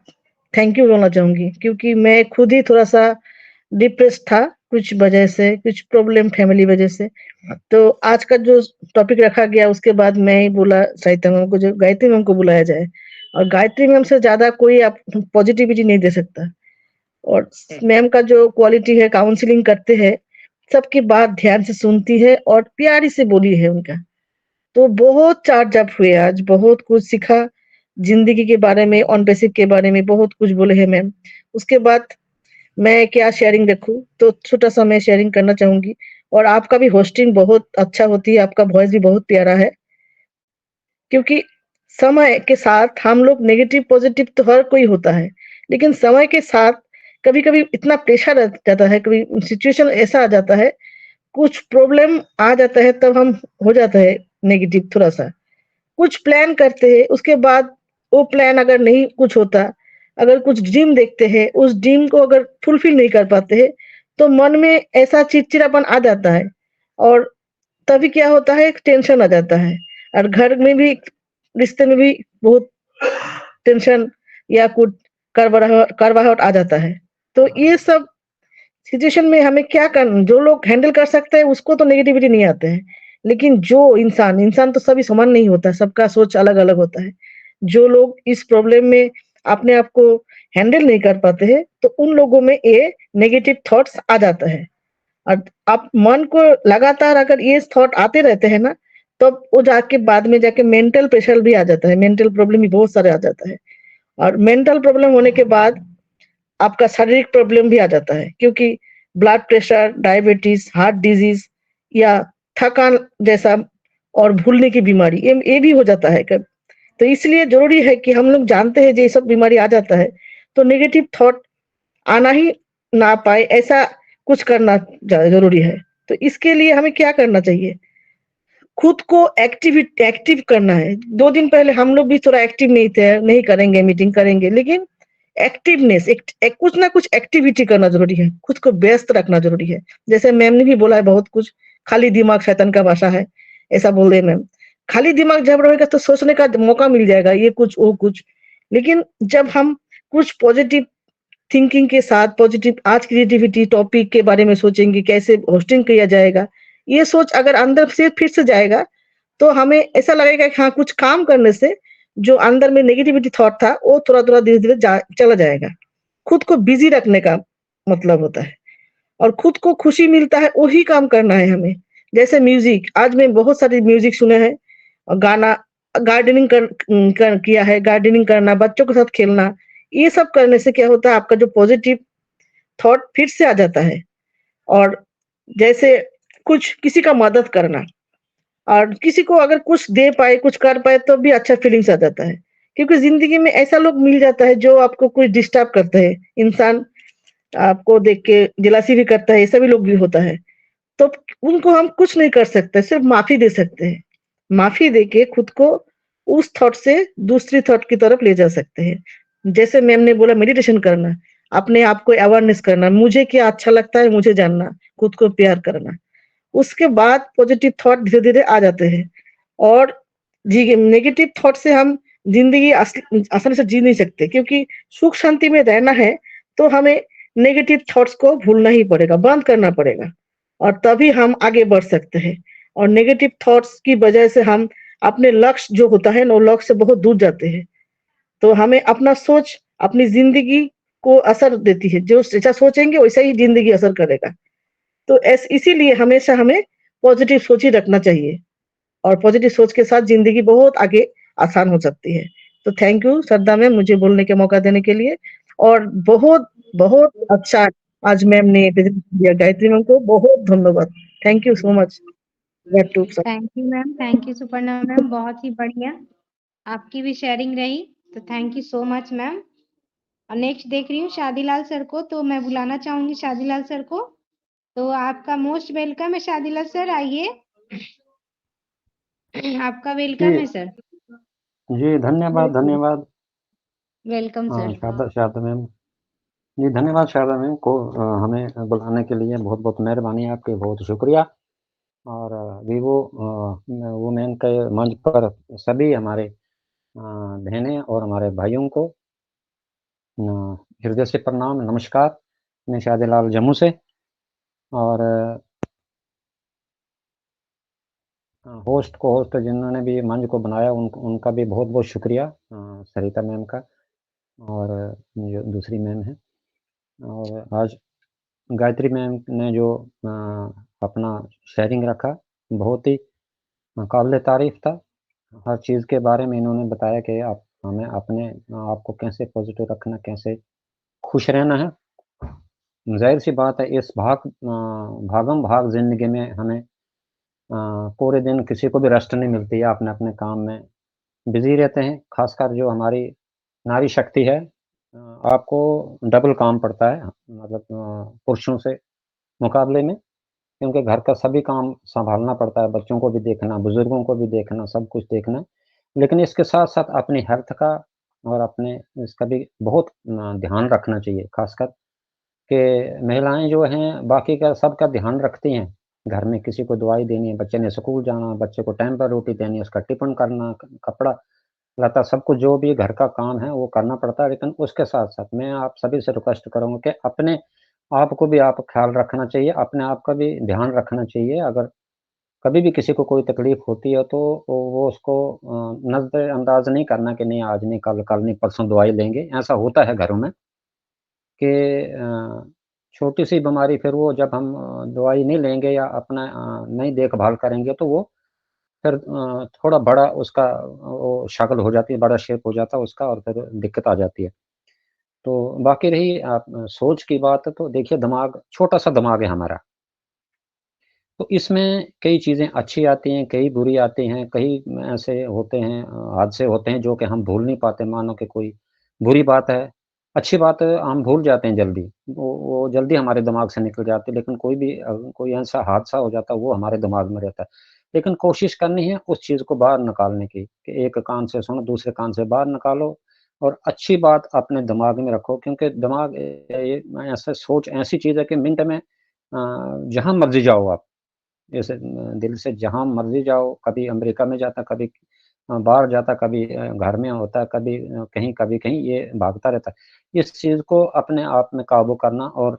थैंक यू बोलना चाहूंगी, क्योंकि मैं खुद ही थोड़ा सा डिप्रेस था कुछ वजह से, कुछ प्रॉब्लम फैमिली वजह से। तो आज का जो टॉपिक रखा गया उसके बाद मैं ही बोला साहित्य मैम को जो गायत्री मैम को बुलाया जाए, और गायत्री मैम से ज्यादा कोई आप पॉजिटिविटी नहीं दे सकता। और मैम का जो क्वालिटी है, काउंसलिंग करते हैं, सबकी बात ध्यान से सुनती है और प्यारी से बोली है उनका। तो बहुत चार्ज अप हुए आज, बहुत कुछ सीखा जिंदगी के बारे में, ऑन बेसिक के बारे में बहुत कुछ बोले हैं मैम। उसके बाद मैं क्या शेयरिंग रखूं, तो छोटा सा मैं शेयरिंग करना चाहूंगी। और आपका भी होस्टिंग बहुत अच्छा होती है, आपका वॉइस भी बहुत प्यारा है। क्योंकि समय के साथ हम लोग नेगेटिव पॉजिटिव तो हर कोई होता है, लेकिन समय के साथ कभी कभी इतना प्रेशर आ जाता है, कभी सिचुएशन ऐसा आ जाता है, कुछ प्रॉब्लम आ जाता है, तब हम हो जाता है नेगेटिव थोड़ा सा। कुछ प्लान करते हैं, उसके बाद वो प्लान अगर नहीं कुछ होता, अगर कुछ ड्रीम देखते हैं, उस ड्रीम को अगर फुलफिल नहीं कर पाते हैं, तो मन में ऐसा चिड़चिड़ापन आ जाता है और तभी क्या होता है, टेंशन आ जाता है। और घर में भी, रिश्ते में भी बहुत टेंशन या कुछ करवाहट आ जाता है। तो ये सब सिचुएशन में हमें क्या करना, जो लोग हैंडल कर सकते हैं उसको तो नेगेटिविटी नहीं आते हैं, लेकिन जो इंसान तो सभी समान नहीं होता, सबका सोच अलग अलग होता है। जो लोग इस प्रॉब्लम में अपने आप को हैंडल नहीं कर पाते हैं, तो उन लोगों में ये नेगेटिव थॉट्स आ जाता है। और आप मन को लगातार अगर ये थॉट आते रहते हैं ना, तब वो जाके बाद में जाके मेंटल प्रेशर भी आ जाता है, मेंटल प्रॉब्लम भी बहुत सारे आ जाता है। और मेंटल प्रॉब्लम होने के बाद आपका शारीरिक प्रॉब्लम भी आ जाता है, क्योंकि blood pressure, diabetes, heart disease या थकान जैसा और भूलने की बीमारी, ये भी हो जाता है कब। तो इसलिए जरूरी है कि हम लोग जानते हैं ये सब बीमारी आ जाता है, तो नेगेटिव थॉट आना ही ना पाए ऐसा कुछ करना जरूरी है। तो इसके लिए हमें क्या करना चाहिए, खुद को एक्टिव करना है। 2 दिन पहले हम लोग भी थोड़ा एक्टिव नहीं थे, नहीं करेंगे मीटिंग करेंगे, लेकिन एक्टिवनेस, कुछ ना कुछ एक्टिविटी करना जरूरी है, खुद को व्यस्त रखना जरूरी है। जैसे मैम ने भी बोला है बहुत कुछ, खाली दिमाग शैतान का भाषा है, ऐसा बोल रहे मैम। खाली दिमाग जब रहेगा तो सोचने का मौका मिल जाएगा, ये कुछ वो कुछ। लेकिन जब हम कुछ पॉजिटिव थिंकिंग के साथ, पॉजिटिव आज क्रिएटिविटी टॉपिक के बारे में सोचेंगे, कैसे होस्टिंग किया जाएगा, ये सोच अगर अंदर से फिर से जाएगा, तो हमें ऐसा लगेगा कि हाँ, कुछ काम करने से जो अंदर में नेगेटिविटी थॉट था वो थोड़ा थोड़ा धीरे धीरे चला जाएगा। खुद को बिजी रखने का मतलब होता है, और खुद को खुशी मिलता है वही काम करना है हमें। जैसे म्यूजिक, आज मैं बहुत सारे म्यूजिक सुने हैं, और गाना, गार्डनिंग किया है, गार्डनिंग करना, बच्चों के साथ खेलना, ये सब करने से क्या होता है, आपका जो पॉजिटिव थॉट फिर से आ जाता है। और जैसे कुछ किसी का मदद करना, और किसी को अगर कुछ दे पाए, कुछ कर पाए, तो भी अच्छा फीलिंग्स आ जाता है। क्योंकि जिंदगी में ऐसा लोग मिल जाता है जो आपको कुछ डिस्टर्ब करते हैं, इंसान आपको देख के जेलसी भी करता है, ऐसा भी लोग भी होता है। तो उनको हम कुछ नहीं कर सकते, सिर्फ माफ़ी दे सकते हैं। माफ़ी देके खुद को उस थॉट से दूसरी थॉट की तरफ ले जा सकते हैं। जैसे मैम ने बोला मेडिटेशन करना, अपने आप को अवेयरनेस करना, मुझे क्या अच्छा लगता है मुझे जानना, खुद को प्यार करना। उसके बाद पॉजिटिव थॉट धीरे-धीरे आ जाते हैं और जी नेगेटिव थॉट से हम ज़िंदगी आसानी से जी नहीं सकते, क्योंकि सुख शांति में रहना है, तो हमें नेगेटिव थॉट्स को भूलना ही पड़ेगा, बंद करना पड़ेगा और तभी हम आगे बढ़ सकते हैं। और नेगेटिव थॉट्स की वजह से हम अपने लक्ष्य जो होता है ना, वो लक्ष्य से बहुत दूर जाते हैं। तो हमें अपना सोच अपनी ज़िंदगी को असर देती है, जो जैसा सोचेंगे वैसा ही ज़िंदगी असर करेगा। तो इसीलिए हमेशा हमें पॉजिटिव सोच ही रखना चाहिए और पॉजिटिव सोच के साथ ज़िंदगी बहुत आगे आसान हो सकती है। तो थैंक यू श्रद्धा मैम मुझे बोलने का मौका देने के लिए और बहुत अच्छा आज मैम ने प्रेज़ेंट किया। गायत्री मैम को बहुत धन्यवाद। Thank you so much. Back to सब। Thank you ma'am, thank you Suparna ma'am, बहुत ही बढ़िया आपकी भी शेयरिंग रही, तो thank you so much ma'am. और नेक्स्ट देख रही हूँ शादीलाल सर को, तो मैं बुलाना चाहूंगी शादीलाल सर को। तो आपका मोस्ट वेलकम है शादीलाल सर, आइए। आपका वेलकम जी है सर। जी धन्यवाद धन्यवाद। वेलकम हाँ सर। शारदा मैम जी धन्यवाद शारदा मैम को हमें बुलाने के लिए बहुत बहुत मेहरबानी आपकी, बहुत शुक्रिया। और वीवो वुमेन के मंच पर सभी हमारे बहनें और हमारे भाइयों को हृदय से प्रणाम, नमस्कार। मैं शादीलाल जम्मू से और होस्ट को होस्ट जिन्होंने भी मंच को बनाया उनका भी बहुत बहुत शुक्रिया, सरिता मैम का और जो दूसरी मैम है। और आज गायत्री मैम ने जो अपना शेयरिंग रखा बहुत ही काबिल तारीफ था। हर चीज़ के बारे में इन्होंने बताया कि आप हमें अपने आप को कैसे पॉजिटिव रखना, कैसे खुश रहना है। जाहिर सी बात है इस भागम भाग जिंदगी में हमें पूरे दिन किसी को भी रेस्ट नहीं मिलती है, अपने अपने काम में बिजी रहते हैं। खासकर जो हमारी नारी शक्ति है, आपको डबल काम पड़ता है, मतलब पुरुषों से मुकाबले में, क्योंकि घर का सभी काम सँभालना पड़ता है, बच्चों को भी देखना, बुज़ुर्गों को भी देखना, सब कुछ देखना। लेकिन इसके साथ-साथ अपनी हेल्थ का और अपने इसका भी बहुत ध्यान रखना चाहिए। ख़ासकर कि महिलाएँ जो हैं बाकी का सबका ध्यान रखती हैं। घर में किसी को दवाई देनी है, बच्चे ने स्कूल जाना, बच्चे को टाइम पर रोटी देनी है, उसका टिफ़िन करना, क कपड़ा लता सब कुछ जो भी घर का काम है वो करना पड़ता है। लेकिन उसके साथ-साथ मैं आप सभी से रिक्वेस्ट करूँगा कि अपने आप को भी आप ख़्याल रखना चाहिए, अपने आप का भी ध्यान रखना चाहिए। अगर कभी भी किसी को कोई तकलीफ़ होती है तो वो उसको नज़रअंदाज़ नहीं करना कि नहीं आज नहीं, कल नहीं, परसों दवाई लेंगे। ऐसा होता है घरों में कि छोटी-सी बीमारी फिर वो जब हम दवाई नहीं लेंगे या अपना नहीं देखभाल करेंगे तो वो फिर थोड़ा बड़ा उसका वो शक्ल हो जाती है, बड़ा शेप हो जाता है उसका और फिर दिक्कत आ जाती है। तो बाकी रही आप सोच की बात, तो देखिए दिमाग छोटा-सा दिमाग है हमारा। तो इसमें कई चीज़ें अच्छी आती हैं, कई बुरी आती हैं, कई ऐसे होते हैं हादसे होते हैं जो कि हम भूल नहीं पाते। मानो कि कोई बुरी बात है, अच्छी बात हम भूल जाते हैं जल्दी, वो जल्दी हमारे दिमाग से निकल जाती है। लेकिन कोई ऐसा हादसा हो जाता है वो हमारे दिमाग में रहता है। लेकिन कोशिश करनी है उस चीज़ को बाहर निकालने की, कि एक कान से सुनो, दूसरे कान से बाहर निकालो और अच्छी बात अपने दिमाग में रखो, क्योंकि दिमाग ये ऐसा सोच ऐसी चीज़ है कि मिनट में जहाँ मर्ज़ी जाओ आप। जैसे दिल से जहाँ मर्ज़ी जाओ, कभी अमेरिका में जाता, कभी बाहर जाता, कभी घर में होता, कभी कभी कहीं, ये भागता रहता है। इस चीज़ को अपने आप में काबू करना और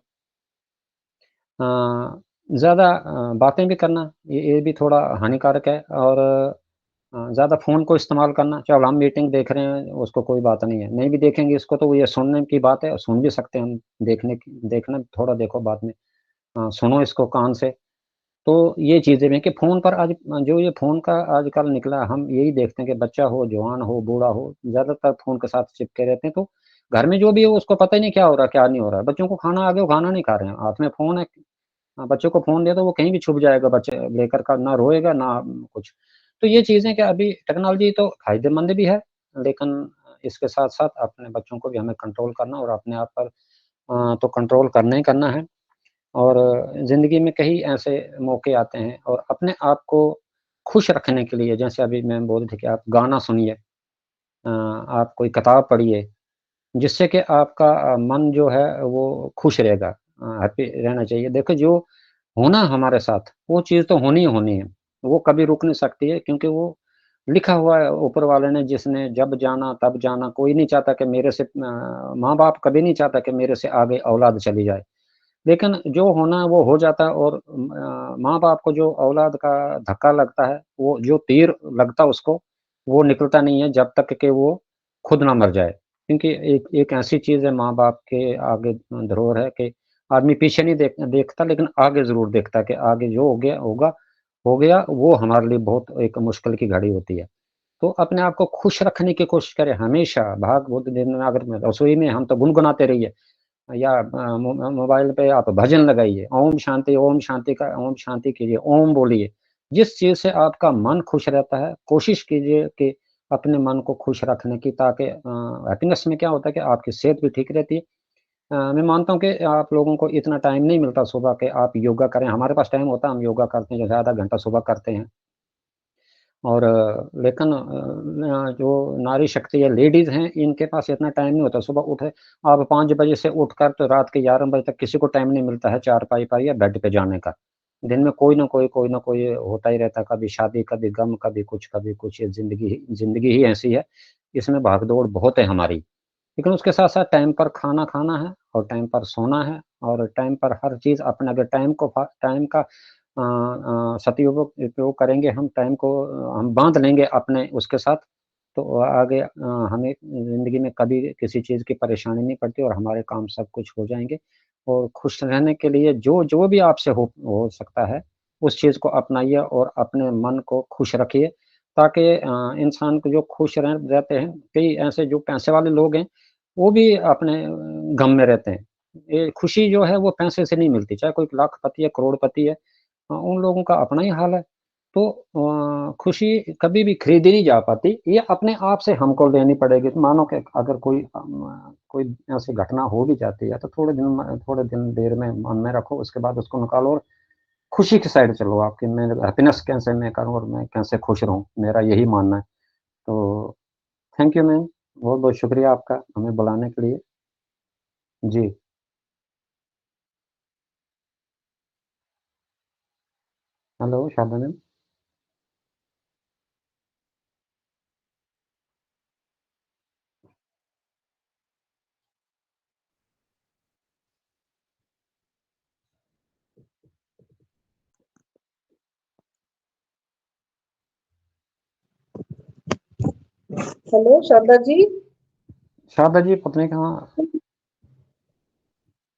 अ, ज़्यादा बातें भी करना, ये भी थोड़ा हानिकारक है। और ज़्यादा फ़ोन को इस्तेमाल करना, चलो हम मीटिंग देख रहे हैं, उसको कोई बात नहीं है, नहीं भी देखेंगे इसको तो ये सुनने की बात है, सुन भी सकते हैं हम, देखना थोड़ा देखो बाद में, सुनो इसको कान से। तो ये चीज़ें हैं कि फ़ोन पर आज जो ये फ़ोन का आजकल निकला, हम यही देखते हैं कि बच्चा हो, जवान हो, बूढ़ा हो, ज़्यादातर फ़ोन के साथ चिपके रहते हैं। तो घर में जो भी है उसको पता ही नहीं क्या हो रहा है, क्या नहीं हो रहा है। बच्चों को खाना आ गया, वो खाना नहीं खा रहे हैं, हाथ में फ़ोन है। बच्चों को फ़ोन दे दो, वो कहीं भी छुप जाएगा, बच्चे लेकर का ना रोएगा ना कुछ। तो ये चीज़ें क्या, अभी टेक्नोलॉजी तो फ़ायदेमंद भी है, लेकिन इसके साथ-साथ अपने बच्चों को भी हमें कंट्रोल करना और अपने आप पर तो कंट्रोल करना ही करना है। और ज़िंदगी में कई ऐसे मौके आते हैं और अपने आप को खुश रखने के लिए जैसे अभी मैम बोल रही थी कि आप गाना सुनिए, आप कोई किताब पढ़िए, जिससे कि आपका मन जो है वो खुश रहेगा, हैप्पी रहना चाहिए। देखो जो होना हमारे साथ, वो चीज़ तो होनी ही होनी है, वो कभी रुक नहीं सकती है क्योंकि वो लिखा हुआ है ऊपर वाले ने जिसने जब जाना तब जाना, कोई नहीं चाहता कि मेरे से माँ-बाप कभी नहीं चाहता कि मेरे से आगे औलाद चली जाए। लेकिन जो होना है वो हो जाता है और माँ-बाप को जो औलाद का धक्का लगता है, वो जो तीर लगता है उसको, वो निकलता नहीं है जब तक कि वो खुद ना मर जाए। क्योंकि एक एक ऐसी चीज़ है माँ-बाप के आगे धरोहर है कि आदमी पीछे नहीं देखता लेकिन आगे ज़रूर देखता है कि आगे जो हो गया वो हमारे लिए बहुत एक मुश्किल की घड़ी होती है। तो अपने आप को खुश रखने की कोशिश करें हमेशा, भागवत देवनागरी में रसोई में हम तो गुनगुनाते रहिए। या मोबाइल पे आप भजन लगाइए, ओम शांति का ओम शांति कीजिए, ओम बोलिए। जिस चीज़ से आपका मन खुश रहता है, कोशिश कीजिए कि अपने मन को खुश रखने की ताकि हैप्पीनेस में क्या होता है कि आपकी सेहत भी ठीक रहती है। मैं मानता हूँ कि आप लोगों को इतना टाइम नहीं मिलता सुबह के आप योगा करें, हमारे पास टाइम होता है, हम योगा करते हैं, जैसे आधा घंटा सुबह करते हैं। और लेकिन जो नारी शक्ति है, लेडीज़ हैं, इनके पास इतना टाइम नहीं होता। सुबह उठे आप 5 बजे से उठकर तो रात के 11 बजे तक किसी को टाइम नहीं मिलता है चारपाई पर या बेड पे जाने का। दिन में कोई न कोई होता ही रहता है, कभी शादी, कभी गम, कभी कुछ, ये ज़िंदगी ही ऐसी है। इसमें भाग-दौड़ बहुत है हमारी। लेकिन उसके साथ-साथ टाइम पर खाना खाना है और टाइम पर सोना है और टाइम पर हर चीज़ अपने अगर टाइम का सदुपयोग उपयोग करेंगे हम टाइम को हम बाँध लेंगे अपने उसके साथ, तो आगे हमें ज़िंदगी में कभी किसी चीज़ की परेशानी नहीं पड़ती और हमारे काम सब कुछ हो जाएँगे। और खुश रहने के लिए जो भी आपसे हो सकता है, उस चीज़ को अपनाइए और अपने मन को खुश रखिए, ताकि इंसान को जो खुश रहते हैं, कई ऐसे जो पैसे वाले लोग हैं, वो भी अपने गम में रहते हैं। ये खुशी जो है वो पैसे से नहीं मिलती, चाहे कोई लाखपति है, करोड़पति है, उन लोगों का अपना ही हाल है। तो खुशी कभी भी खरीदी नहीं जा पाती, ये अपने आप से हमको लेनी पड़ेगी। तो मानो कि अगर कोई ऐसी घटना हो भी जाती है, तो थोड़े दिन देर में मन में रखो, उसके बाद उसको निकालो और खुशी की साइड चलो आप कि मैं हैप्पीनेस कैसे मैं करूँ और मैं कैसे खुश रहूँ, मेरा यही मानना है। तो थैंक यू मैम, बहुत-बहुत शुक्रिया आपका हमें बुलाने के लिए। जी, hello Sharda ma'am. Hello Sharda ji. Sharda ji पता नहीं कहाँ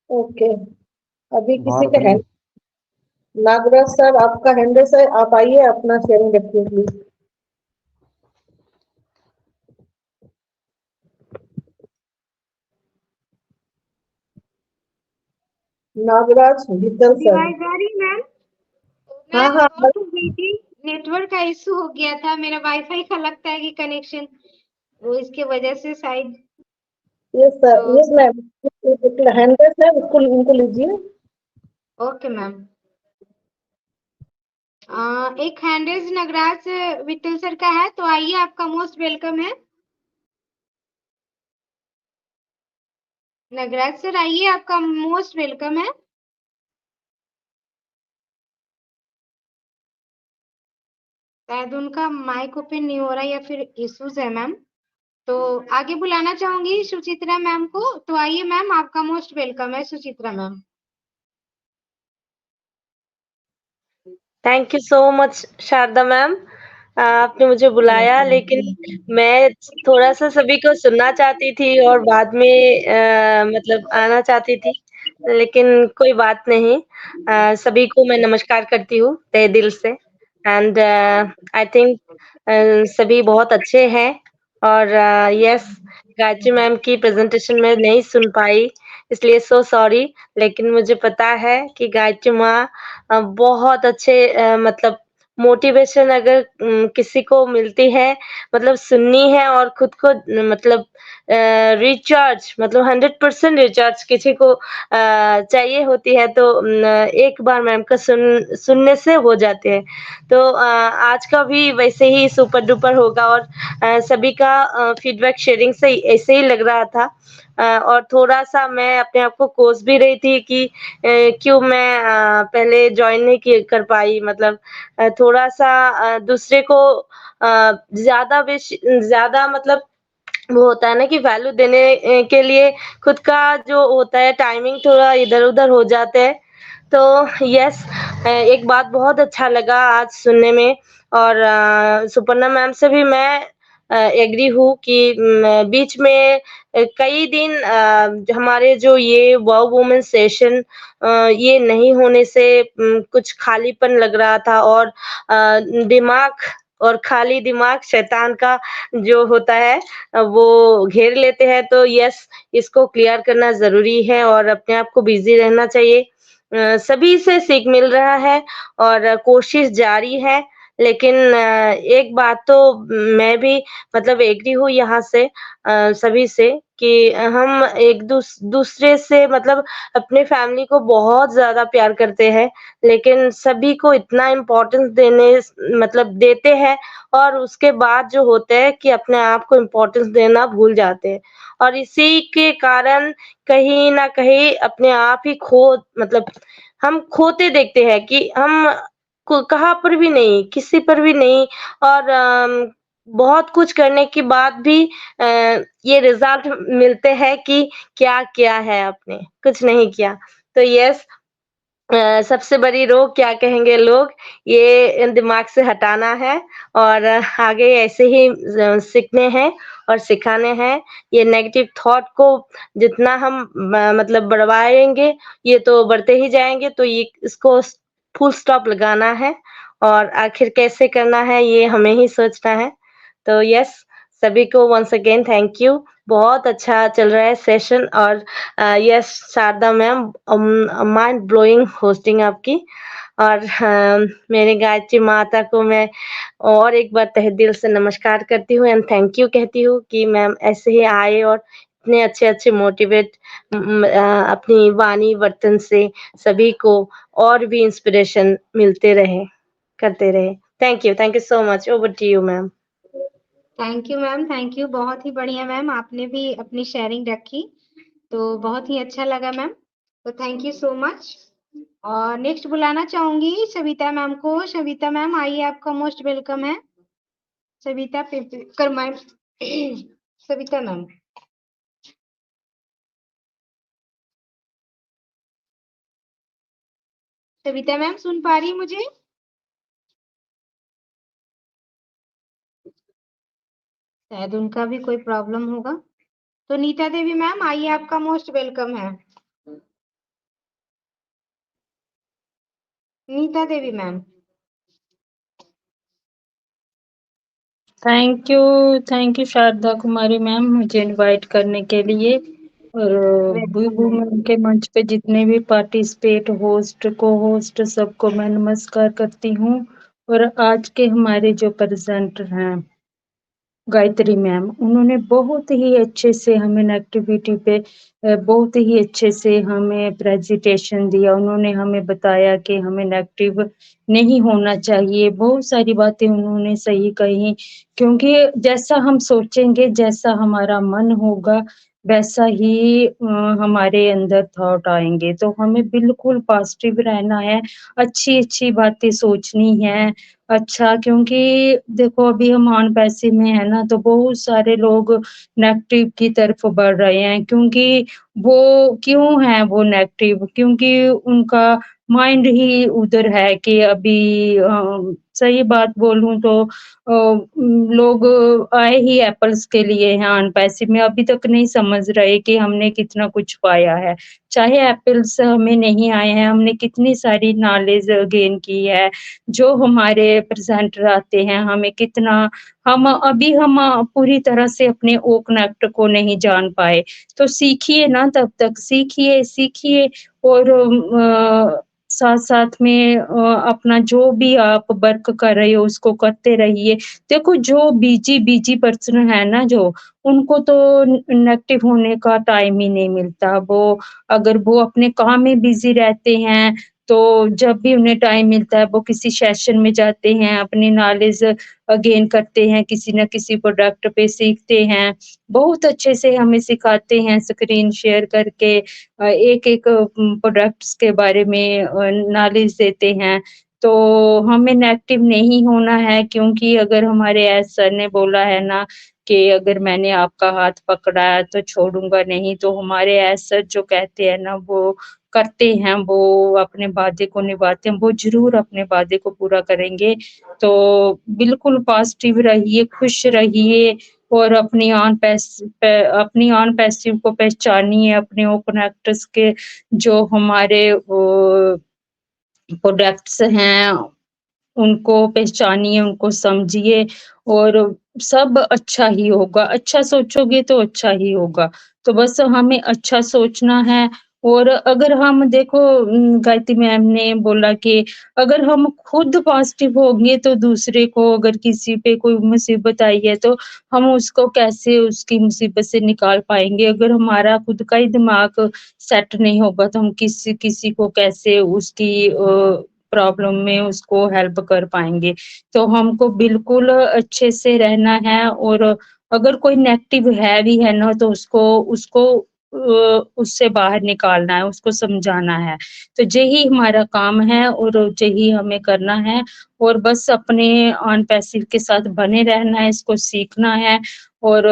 ओके, अभी किसी बाहर का खड़ी हैं। हैंड, नागराज सर आपका हैंड है सर, आप आइए अपना शेयरिंग रखिए प्लीज। नागराज विद्दल मेरी सर। आवाज आ रही मैम? हाँ मैं हाँ लॉग हो गई थी, नेटवर्क का इशू हो गया था, मेरा वाईफाई का लगता है कि कनेक्शन, वो इसके वजह से शायद। यस सर, तो यस मैम, हैंड है सर, उसको उनको लीजिए। Okay ma'am. एक हैंडेज नगराज विट्ठल सर का है, तो आइए, आपका मोस्ट वेलकम है। नगराज सर आइए, आपका मोस्ट वेलकम है। शायद उनका माइक ओपन नहीं हो रहा या फिर इश्यूज है मैम। तो आगे बुलाना चाहूंगी सुचित्रा मैम को, तो आइए मैम, आपका मोस्ट वेलकम है Suchitra ma'am. Thank you so much Sharda ma'am, आपने मुझे बुलाया, लेकिन मैं थोड़ा सा सभी को सुनना चाहती थी और बाद में मतलब आना चाहती थी, लेकिन कोई बात नहीं। सभी को मैं नमस्कार करती हूँ तहे दिल से। एंड आई थिंक सभी बहुत अच्छे हैं। और यस, गायत्री मैम की प्रेजेंटेशन में नहीं सुन पाई, इसलिए सो सॉरी। लेकिन मुझे पता है कि गायत्री माँ बहुत अच्छे मतलब मोटिवेशन अगर किसी को मिलती है, मतलब सुननी है और खुद को मतलब रिचार्ज मतलब 100% रिचार्ज किसी को चाहिए होती है तो एक बार मैम का सुनने से हो जाते हैं। तो आज का भी वैसे ही सुपर डुपर होगा और सभी का फीडबैक शेयरिंग से ऐसे ही लग रहा था। और थोड़ा-सा मैं अपने आप को कोस भी रही थी कि क्यों मैं पहले जॉइन नहीं कर पाई मतलब थोड़ा-सा दूसरे को ज़्यादा मतलब वो होता है ना कि वैल्यू देने के लिए खुद का जो होता है टाइमिंग थोड़ा इधर-उधर हो जाता है। तो यस एक बात बहुत अच्छा लगा आज सुनने में और सुपर्णा मैम से भी मैं एग्री हूँ कि बीच में कई दिन हमारे जो ये वाओ वुमेन सेशन ये नहीं होने से कुछ खालीपन लग रहा था और दिमाग और खाली दिमाग शैतान का जो होता है वो घेर लेते हैं तो यस इसको क्लियर करना ज़रूरी है और अपने आप को बिज़ी रहना चाहिए। सभी से सीख मिल रहा है और कोशिश जारी है लेकिन एक बात तो मैं भी मतलब एग्री हूँ यहाँ से सभी से कि हम एक दूसरे से मतलब अपने फैमिली को बहुत ज़्यादा प्यार करते हैं, लेकिन सभी को इतना इम्पोर्टेंस मतलब देते हैं और उसके बाद जो होता है कि अपने आप को इम्पोर्टेंस देना भूल जाते हैं और इसी के कारण कहीं न कहीं अपने आप ही मतलब हम खोते देखते हैं कि हम को कहाँ पर भी नहीं, किसी पर भी नहीं और बहुत कुछ करने के बाद भी ये रिज़ल्ट मिलते हैं कि क्या किया है आपने, कुछ नहीं किया। तो यस सबसे बड़ी रोग क्या कहेंगे लोग, ये दिमाग से हटाना है और आगे ऐसे ही सीखने हैं और सिखाने हैं। ये नेगेटिव थॉट को जितना हम मतलब बढ़वाएँगे, ये तो बढ़ते ही जाएँगे, तो ये इसको फुल स्टॉप लगाना है और आखिर कैसे करना है, ये हमें ही सोचना है। तो यस, सभी को वन्स अगेन थैंक यू। बहुत अच्छा चल रहा है सेशन और yes Sharda ma'am mind blowing hosting आपकी और मेरे गायत्री माता को मैं और एक बार तहे दिल से नमस्कार करती हूँ एंड थैंक यू कहती हूँ कि मैम ऐसे ही आए और इतने अच्छे-अच्छे मोटिवेट अपनी वाणी वर्तन से सभी को और भी इंस्पिरेशन मिलते रहे, करते रहे। Thank you so much. Over to you ma'am. Thank you ma'am, thank you. बहुत ही बढ़िया मैम, आपने भी अपनी शेयरिंग रखी, तो बहुत ही अच्छा लगा मैम। तो थैंक यू सो मच। और नेक्स्ट बुलाना चाहूंगी सविता मैम को। सविता मैम आइए, आपका मोस्ट वेलकम है। सविता कर ma'am. Savita ma'am. Savita ma'am सुन पा रही मुझे? शायद उनका भी कोई प्रॉब्लम होगा। तो नीता देवी मैम आइए, आपका मोस्ट वेलकम है। Neeta Devi ma'am. Thank you Sharda Kumari ma'am मुझे इनवाइट करने के लिए और वुमेन के मंच पे जितने भी पार्टिसिपेट होस्ट को होस्ट सबको मैं नमस्कार करती हूँ और आज के हमारे जो प्रेजेंटर हैं गायत्री मैम, उन्होंने बहुत ही अच्छे से हमें एक्टिविटी पे बहुत ही अच्छे से हमें प्रेजेंटेशन दिया। उन्होंने हमें बताया कि हमें नेगेटिव नहीं होना चाहिए। बहुत सारी बातें उन्होंने सही कही क्योंकि जैसा हम सोचेंगे, जैसा हमारा मन होगा, वैसा ही हमारे अंदर थॉट आएंगे। तो हमें बिल्कुल पॉजिटिव रहना है, अच्छी-अच्छी बातें सोचनी है। अच्छा, क्योंकि देखो अभी हम ऑन पैसे में है ना, तो बहुत सारे लोग नेगेटिव की तरफ बढ़ रहे हैं क्योंकि वो क्यों है वो नेगेटिव? क्योंकि उनका माइंड ही उधर है कि अभी सही बात बोलूँ तो लोग आए ही एप्पल्स के लिए हैं ऑन पैसे में, अभी तक नहीं समझ रहे कि हमने कितना कुछ पाया है। चाहे एप्पल्स हमें नहीं आए हैं, हमने कितनी सारी नॉलेज गेन की है। जो हमारे प्रेजेंटर आते हैं हमें कितना हम पूरी तरह से अपने ओ कनेक्ट को नहीं जान पाए, तो सीखिए ना, तब तक सीखिए और साथ-साथ में अपना जो भी आप वर्क कर रहे हो उसको करते रहिए। देखो जो बिज़ी पर्सन है ना जो, उनको तो नेगेटिव होने का टाइम ही नहीं मिलता। अगर वो अपने काम में बिज़ी रहते हैं, तो जब भी उन्हें टाइम मिलता है वो किसी सेशन में जाते हैं, अपनी नॉलेज गेन करते हैं, किसी न किसी प्रोडक्ट पे सीखते हैं। बहुत अच्छे से हमें सिखाते हैं स्क्रीन शेयर करके एक-एक प्रोडक्ट्स के बारे में नॉलेज देते हैं। तो हमें नेगेटिव नहीं होना है क्योंकि अगर हमारे एज सर ने बोला है ना कि अगर मैंने आपका हाथ पकड़ा है तो छोड़ूँगा नहीं, तो हमारे एज सर जो कहते हैं ना वो करते हैं, वो अपने वादे को निभाते हैं, वो ज़रूर अपने वादे को पूरा करेंगे। तो बिल्कुल पॉज़िटिव रहिए, खुश रहिए और अपनी ऑन पैसिव को पहचानिए, अपने वो कनेक्टर्स के जो हमारे वो प्रोडक्ट्स हैं, उनको पहचानिए, उनको समझिए और सब अच्छा ही होगा। अच्छा सोचोगे तो अच्छा ही होगा। तो बस हमें अच्छा सोचना है और अगर हम देखो गायत्री मैम ने बोला कि अगर हम खुद पॉज़िटिव होंगे तो दूसरे को अगर किसी पे कोई मुसीबत आई है तो हम उसको कैसे उसकी मुसीबत से निकाल पाएँगे? अगर हमारा खुद का ही दिमाग सेट नहीं होगा तो हम किसी को कैसे उसकी प्रॉब्लम में उसको हेल्प कर पाएँगे। तो हमको बिल्कुल अच्छे से रहना है और अगर कोई नेगेटिव है भी है ना तो उसको उससे बाहर निकालना है, उसको समझाना है। तो यही हमारा काम है और यही हमें करना है और बस अपने ऑन पैसिव के साथ बने रहना है, इसको सीखना है और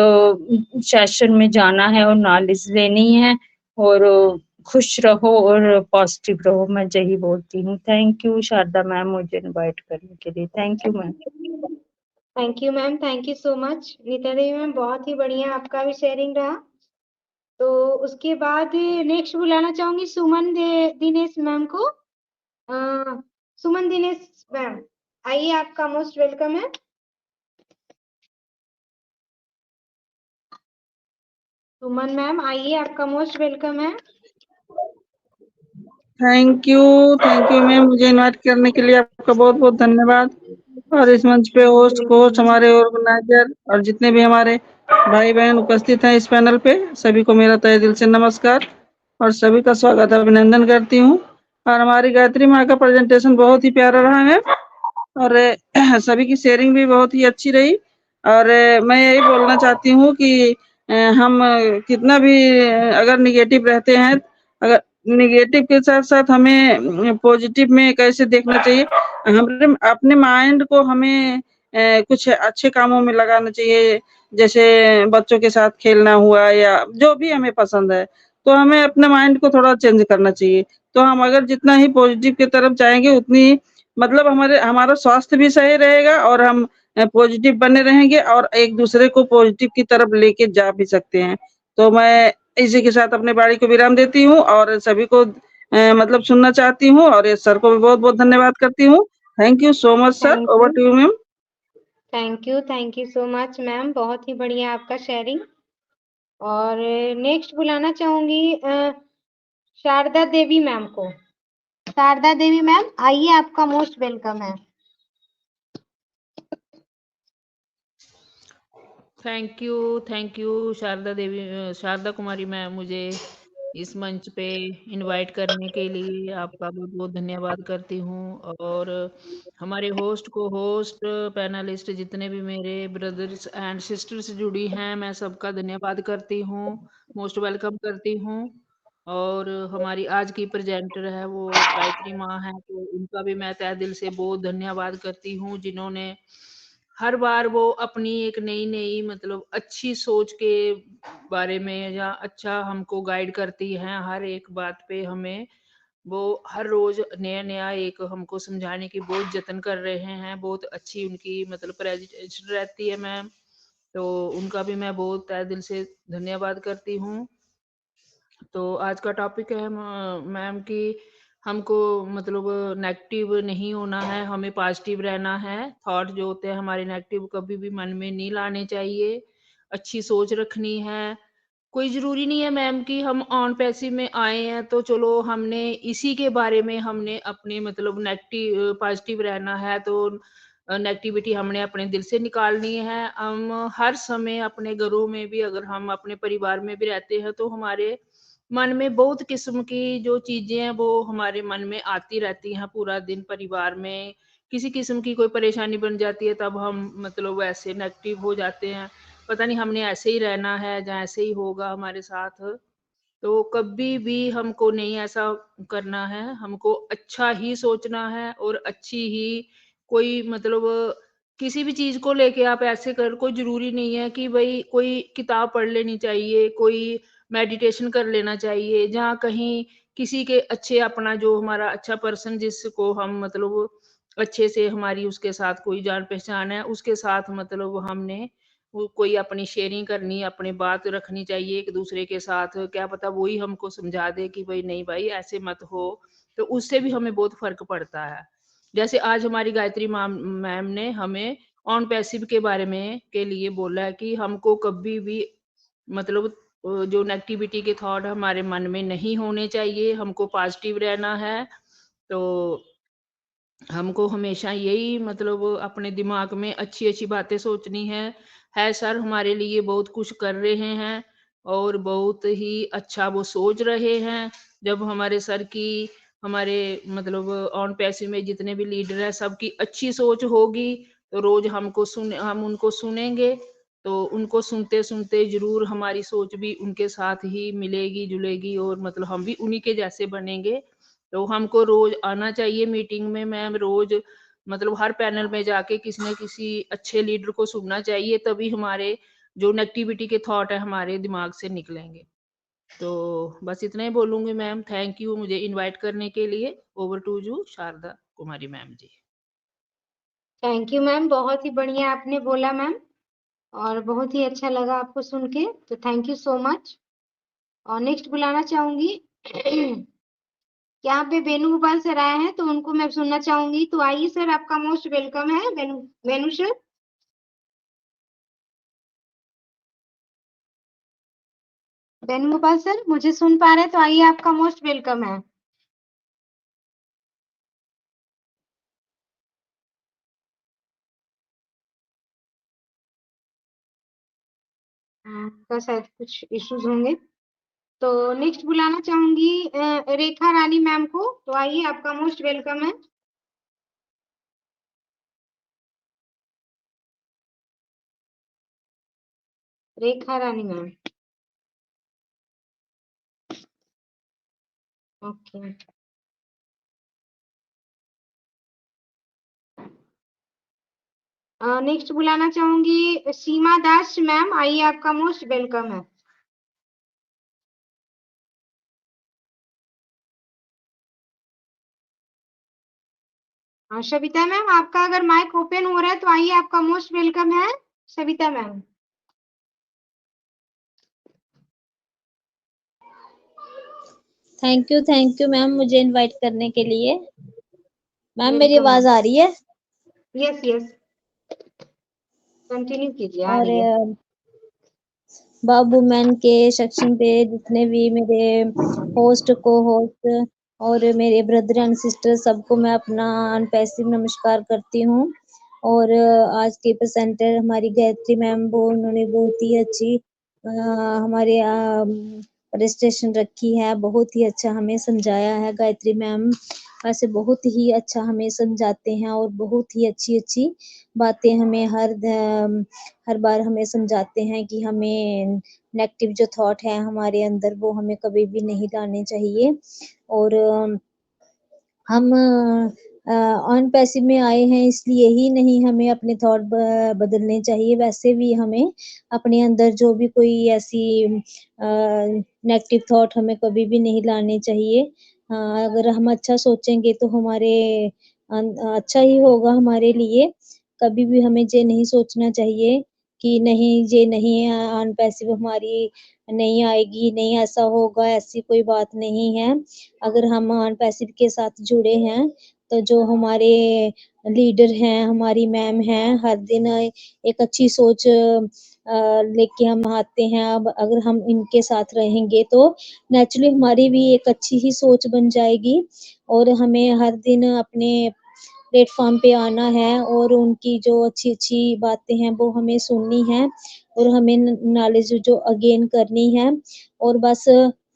सेशन में जाना है और नॉलेज लेनी है और खुश रहो और पॉज़िटिव रहो, मैं यही बोलती हूँ। थैंक यू शारदा मैम मुझे इनवाइट करने के लिए। Thank you ma'am. Thank you ma'am, thank you so much. Neeta Devi ma'am बहुत ही बढ़िया आपका भी शेयरिंग रहा। तो उसके बाद नेक्स्ट बुलाना चाहूंगी दिनेश मैम को। सुमन दिनेश मैम आइए, आपका मोस्ट वेलकम है। सुमन मैम आइए, आपका मोस्ट वेलकम है। थैंक यू मैम, मुझे इनवाइट करने के लिए आपका बहुत बहुत धन्यवाद। और इस मंच पे होस्ट हमारे ऑर्गेनाइजर और जितने भी हमारे भाई बहन उपस्थित हैं इस पैनल पे, सभी को मेरा तहे दिल से नमस्कार और सभी का स्वागत अभिनंदन करती हूँ। और हमारी गायत्री माँ का प्रेजेंटेशन बहुत ही प्यारा रहा है और सभी की शेयरिंग भी बहुत ही अच्छी रही। और मैं यही बोलना चाहती हूँ कि हम कितना भी अगर निगेटिव रहते हैं, अगर निगेटिव के साथ साथ हमें पॉजिटिव में कैसे देखना चाहिए, हम अपने माइंड को हमें कुछ अच्छे कामों में लगाना चाहिए। जैसे बच्चों के साथ खेलना हुआ या जो भी हमें पसंद है, तो हमें अपने माइंड को थोड़ा चेंज करना चाहिए। तो हम अगर जितना ही पॉजिटिव की तरफ जाएंगे उतनी मतलब हमारा स्वास्थ्य भी सही रहेगा और हम पॉजिटिव बने रहेंगे और एक दूसरे को पॉजिटिव की तरफ लेके जा भी सकते हैं। तो मैं इसी के साथ अपने बाणी को विराम देती हूँ और सभी को मतलब सुनना चाहती हूँ और ये सर को भी बहुत बहुत धन्यवाद करती हूँ। Thank you so much sir, over to you ma'am. Thank you so much ma'am, बहुत ही बढ़िया आपका शेयरिंग। और नेक्स्ट बुलाना चाहूंगी शारदा देवी मैम को। शारदा देवी मैम आइए, आपका मोस्ट वेलकम है। Thank you Sharda Kumari ma'am, मुझे इस मंच पे इनवाइट करने के लिए आपका बहुत बहुत धन्यवाद करती हूँ। और हमारे होस्ट पैनलिस्ट जितने भी मेरे ब्रदर्स एंड सिस्टर्स जुड़ी हैं, मैं सबका धन्यवाद करती हूँ, मोस्ट वेलकम करती हूँ। और हमारी आज की प्रेजेंटर है वो गायत्री माँ है, तो उनका भी मैं तहे दिल से बहुत धन्यवाद करती हूँ, जिन्होंने हर बार वो अपनी एक नई मतलब अच्छी सोच के बारे में या अच्छा हमको गाइड करती हैं। हर एक बात पे हमें वो हर रोज नया एक हमको समझाने की बहुत जतन कर रहे हैं। बहुत अच्छी उनकी मतलब प्रेजेंटेशन रहती है मैम, तो उनका भी मैं बहुत तहे दिल से धन्यवाद करती हूँ। तो आज का टॉपिक है मैम कि हमको मतलब नेगेटिव नहीं होना है, हमें पॉजिटिव रहना है। थॉट जो होते हैं हमारे नेगेटिव कभी भी मन में नहीं लाने चाहिए, अच्छी सोच रखनी है कोई ज़रूरी नहीं है मैम कि हम ऑन पैसिव में आए हैं तो चलो हमने इसी के बारे में हमने अपने मतलब पॉजिटिव रहना है तो नेगेटिविटी हमने अपने दिल से निकालनी है। हम हर समय अपने घरों में भी अगर हम अपने परिवार में भी रहते हैं तो हमारे मन में बहुत किस्म की जो चीज़ें हैं वो हमारे मन में आती रहती हैं पूरा दिन परिवार में। किसी किस्म की कोई परेशानी बन जाती है तब हम मतलब वैसे नेगेटिव हो जाते हैं। पता नहीं हमने ऐसे ही रहना है या ऐसे ही होगा हमारे साथ। तो कभी भी हमको नहीं ऐसा करना है, हमको अच्छा ही सोचना है और अच्छी ही कोई मतलब किसी भी चीज़ को लेके आप ऐसे कर कोई ज़रूरी नहीं है कि भई कोई किताब पढ़ लेनी चाहिए, कोई मेडिटेशन कर लेना चाहिए, जहाँ कहीं किसी के अच्छे अपना जो हमारा अच्छा पर्सन जिसको हम मतलब अच्छे से हमारी उसके साथ कोई जान-पहचान है, उसके साथ मतलब हमने वो कोई अपनी शेयरिंग करनी, अपनी बात रखनी चाहिए एक-दूसरे के साथ, क्या पता वो ही हमको समझा दे कि भई नहीं भाई ऐसे मत हो, तो उससे भी हमें बहुत फ़र्क पड़ता है। जैसे आज हमारी गायत्री मैम ने हमें ऑन पैसिव के बारे में के लिए बोला है कि हमको कभी भी मतलब जो नेगेटिविटी के थॉट हमारे मन में नहीं होने चाहिए, हमको पॉज़िटिव रहना है। तो हमको हमेशा यही मतलब अपने दिमाग में अच्छी-अच्छी बातें सोचनी है सर हमारे लिए बहुत कुछ कर रहे हैं और बहुत ही अच्छा वो सोच रहे हैं। जब हमारे सर की हमारे मतलब ऑन पैसिव में जितने भी लीडर हैं सबकी अच्छी सोच होगी, तो रोज़ हम उनको सुनेंगे, तो उनको सुनते-सुनते ज़रूर हमारी सोच भी उनके साथ ही मिलेगी-जुलेगी और मतलब हम भी उन्हीं के जैसे बनेंगे। तो हमको रोज़ आना चाहिए मीटिंग में मैम रोज़ मतलब हर पैनल में जाके किसी न किसी अच्छे लीडर को सुनना चाहिए तभी हमारे जो नेगेटिविटी के थॉट है हमारे दिमाग से निकलेंगे। तो बस इतना ही बोलूँगी मैम, थैंक यू मुझे इनवाइट करने के लिए। Over to you Sharda Kumari ma'am ji. Thank you ma'am, बहुत ही बढ़िया आपने बोला मैम और बहुत ही अच्छा लगा आपको सुन के, तो थैंक यू सो मच। और नेक्स्ट बुलाना चाहूंगी यहाँ पे वेणुगोपाल सर आए हैं तो उनको मैं सुनना चाहूंगी, तो आइए सर, आपका मोस्ट वेलकम है वेणु सर। वेणुगोपाल सर मुझे सुन पा रहे हैं तो आइए, आपका मोस्ट वेलकम है। का शायद कुछ इश्यूज होंगे, तो नेक्स्ट बुलाना चाहूंगी रेखा रानी मैम को, तो आइए, आपका मोस्ट वेलकम है। रेखा रानी मैम, ओके। नेक्स्ट बुलाना चाहूंगी सीमा दास मैम, आइए, आपका मोस्ट वेलकम है। सविता मैम, आपका अगर माइक ओपन हो रहा है तो आइए, आपका मोस्ट वेलकम है Savita ma'am. Thank you ma'am मुझे इनवाइट करने के लिए। मैम मेरी वेलकम आवाज आ रही है? यस यस, कंटिन्यू कीजिए, आ और रही है। बाबू मैन के सेक्शन पे जितने भी मेरे होस्ट को होस्ट और मेरे ब्रदर एंड सिस्टर सबको मैं अपना अनपैसिव नमस्कार करती हूँ। और आज के प्रेजेंटर हमारी गायत्री मैम वो उन्होंने बहुत ही अच्छी हमारे रजिस्ट्रेशन रखी है, बहुत ही अच्छा हमें समझाया है। गायत्री मैम वैसे बहुत ही अच्छा हमें समझाते हैं और बहुत ही अच्छी बातें हमें हर बार हमें समझाते हैं कि हमें नेगेटिव जो थॉट है हमारे अंदर वो हमें कभी भी नहीं लाने चाहिए। और हम ऑन पैसिव में आए हैं इसलिए ही नहीं हमें अपने थॉट बदलने चाहिए, वैसे भी हमें अपने अंदर जो भी कोई ऐसी नेगेटिव थॉट हमें कभी भी नहीं लाने चाहिए। अगर हम अच्छा सोचेंगे तो हमारे अच्छा ही होगा हमारे लिए। कभी भी हमें ये नहीं सोचना चाहिए कि नहीं ये नहीं ऑन पैसिव हमारी नहीं आएगी, नहीं ऐसा होगा, ऐसी कोई बात नहीं है। अगर हम ऑन पैसिव के साथ जुड़े हैं तो जो हमारे लीडर हैं, हमारी मैम हैं, हर दिन एक अच्छी सोच लेके हम आते हैं। अब अगर हम इनके साथ रहेंगे तो नेचुरली हमारी भी एक अच्छी ही सोच बन जाएगी और हमें हर दिन अपने प्लेटफॉर्म पे आना है और उनकी जो अच्छी-अच्छी बातें हैं वो हमें सुननी है और हमें नॉलेज जो अगेन करनी है और बस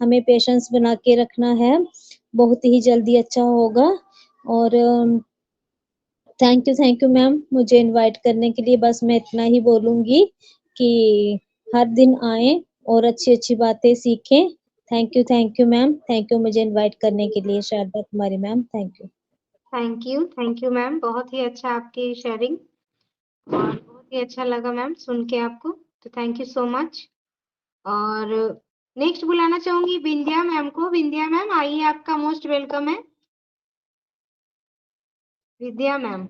हमें पेशेंस बना के रखना है। बहुत ही जल्दी अच्छा होगा और थैंक यू मैम मुझे इनवाइट करने के लिए। बस मैं इतना ही बोलूँगी कि हर दिन आएँ और अच्छी-अच्छी बातें सीखें। Thank you ma'am. Thank you मुझे इनवाइट करने के लिए Sharda Kumari ma'am. Thank you. Thank you ma'am. बहुत ही अच्छा आपकी शेयरिंग और बहुत ही अच्छा लगा मैम सुन के आपको। तो थैंक यू सो मच। और नेक्स्ट बुलाना चाहूंगी विंध्या मैम को। विंध्या मैम आइए, आपका मोस्ट वेलकम है। विद्या मैम,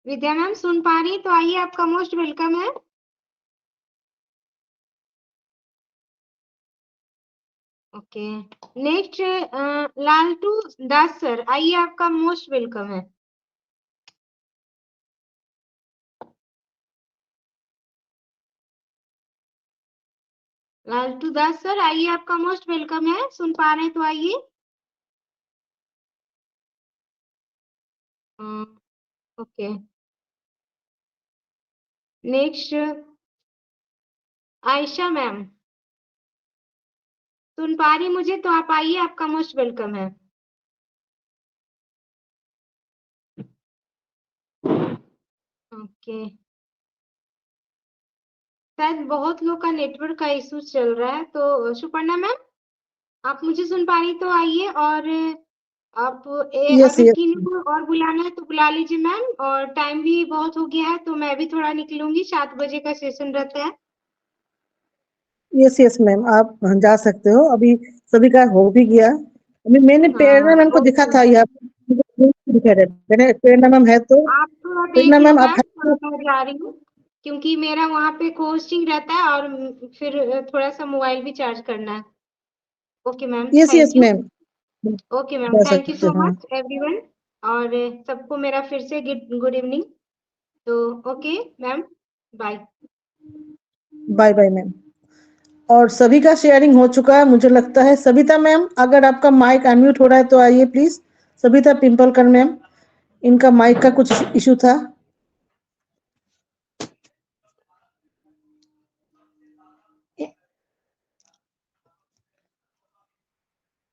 विद्या मैम सुन पा रही तो आइए, आपका मोस्ट वेलकम है। ओके, नेक्स्ट लालटू दास सर आइए, आपका मोस्ट वेलकम है। लालटू दास सर आइए, आपका मोस्ट वेलकम है। सुन पा रहे हैं तो आइए। ओके, नेक्स्ट आयशा मैम सुन पा रही मुझे तो आप आइए, आपका मोस्ट वेलकम है। ओके, शायद बहुत लोग का नेटवर्क का इशू चल रहा है। तो सुपर्णा मैम आप मुझे सुन पा रही तो आइए, और आप यस अगर यस किन्हीं को और बुलाना है तो बुला लीजिए मैम। और टाइम भी बहुत हो गया है तो मैं भी थोड़ा निकलूंगी, 7 बजे का सेशन रहता है। यस मैम, आप जा सकते हो। अभी सभी का हो भी गया। अभी मैंने प्रेरणा मैम को दिखा था यहाँ मैंने प्रेरणा मैम है तो आप थोड़ा देख प्रेरणा लो मैम आप मैम, थोड़ा मैं जा रही हूँ क्योंकि मेरा वहाँ पे होस्टिंग रहता है और फिर थोड़ा सा मोबाइल भी चार्ज करना है। Okay ma'am, yes thank you. Ma'am okay ma'am, जा थैंक यू सकते सो हाँ। Much everyone. और सबको मेरा फिर से गुड इवनिंग। तो okay ma'am, bye. Bye bye ma'am. और सभी का शेयरिंग हो चुका है मुझे लगता है। सविता मैम अगर आपका माइक अनम्यूट हो रहा है तो आइए प्लीज। सविता पिंपलकर मैम, इनका माइक का कुछ इशू था।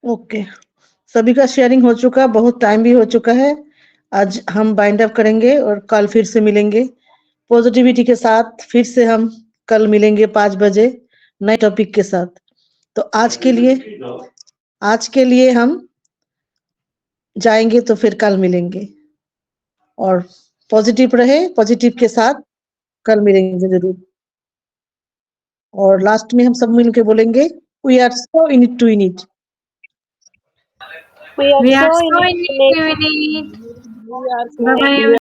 ओके, सभी का शेयरिंग हो चुका, बहुत टाइम भी हो चुका है। आज हम बाइंड अप करेंगे और कल फिर से मिलेंगे पॉजिटिविटी के साथ। फिर से हम कल मिलेंगे 5 बजे नए टॉपिक के साथ। तो आज के लिए हम जाएंगे तो फिर कल मिलेंगे। और पॉजिटिव रहे, पॉजिटिव के साथ कल मिलेंगे जरूर। और लास्ट में हम सब मिलके बोलेंगे we are so in it to win it. We are We are so so in in it. it. We are so Bye bye.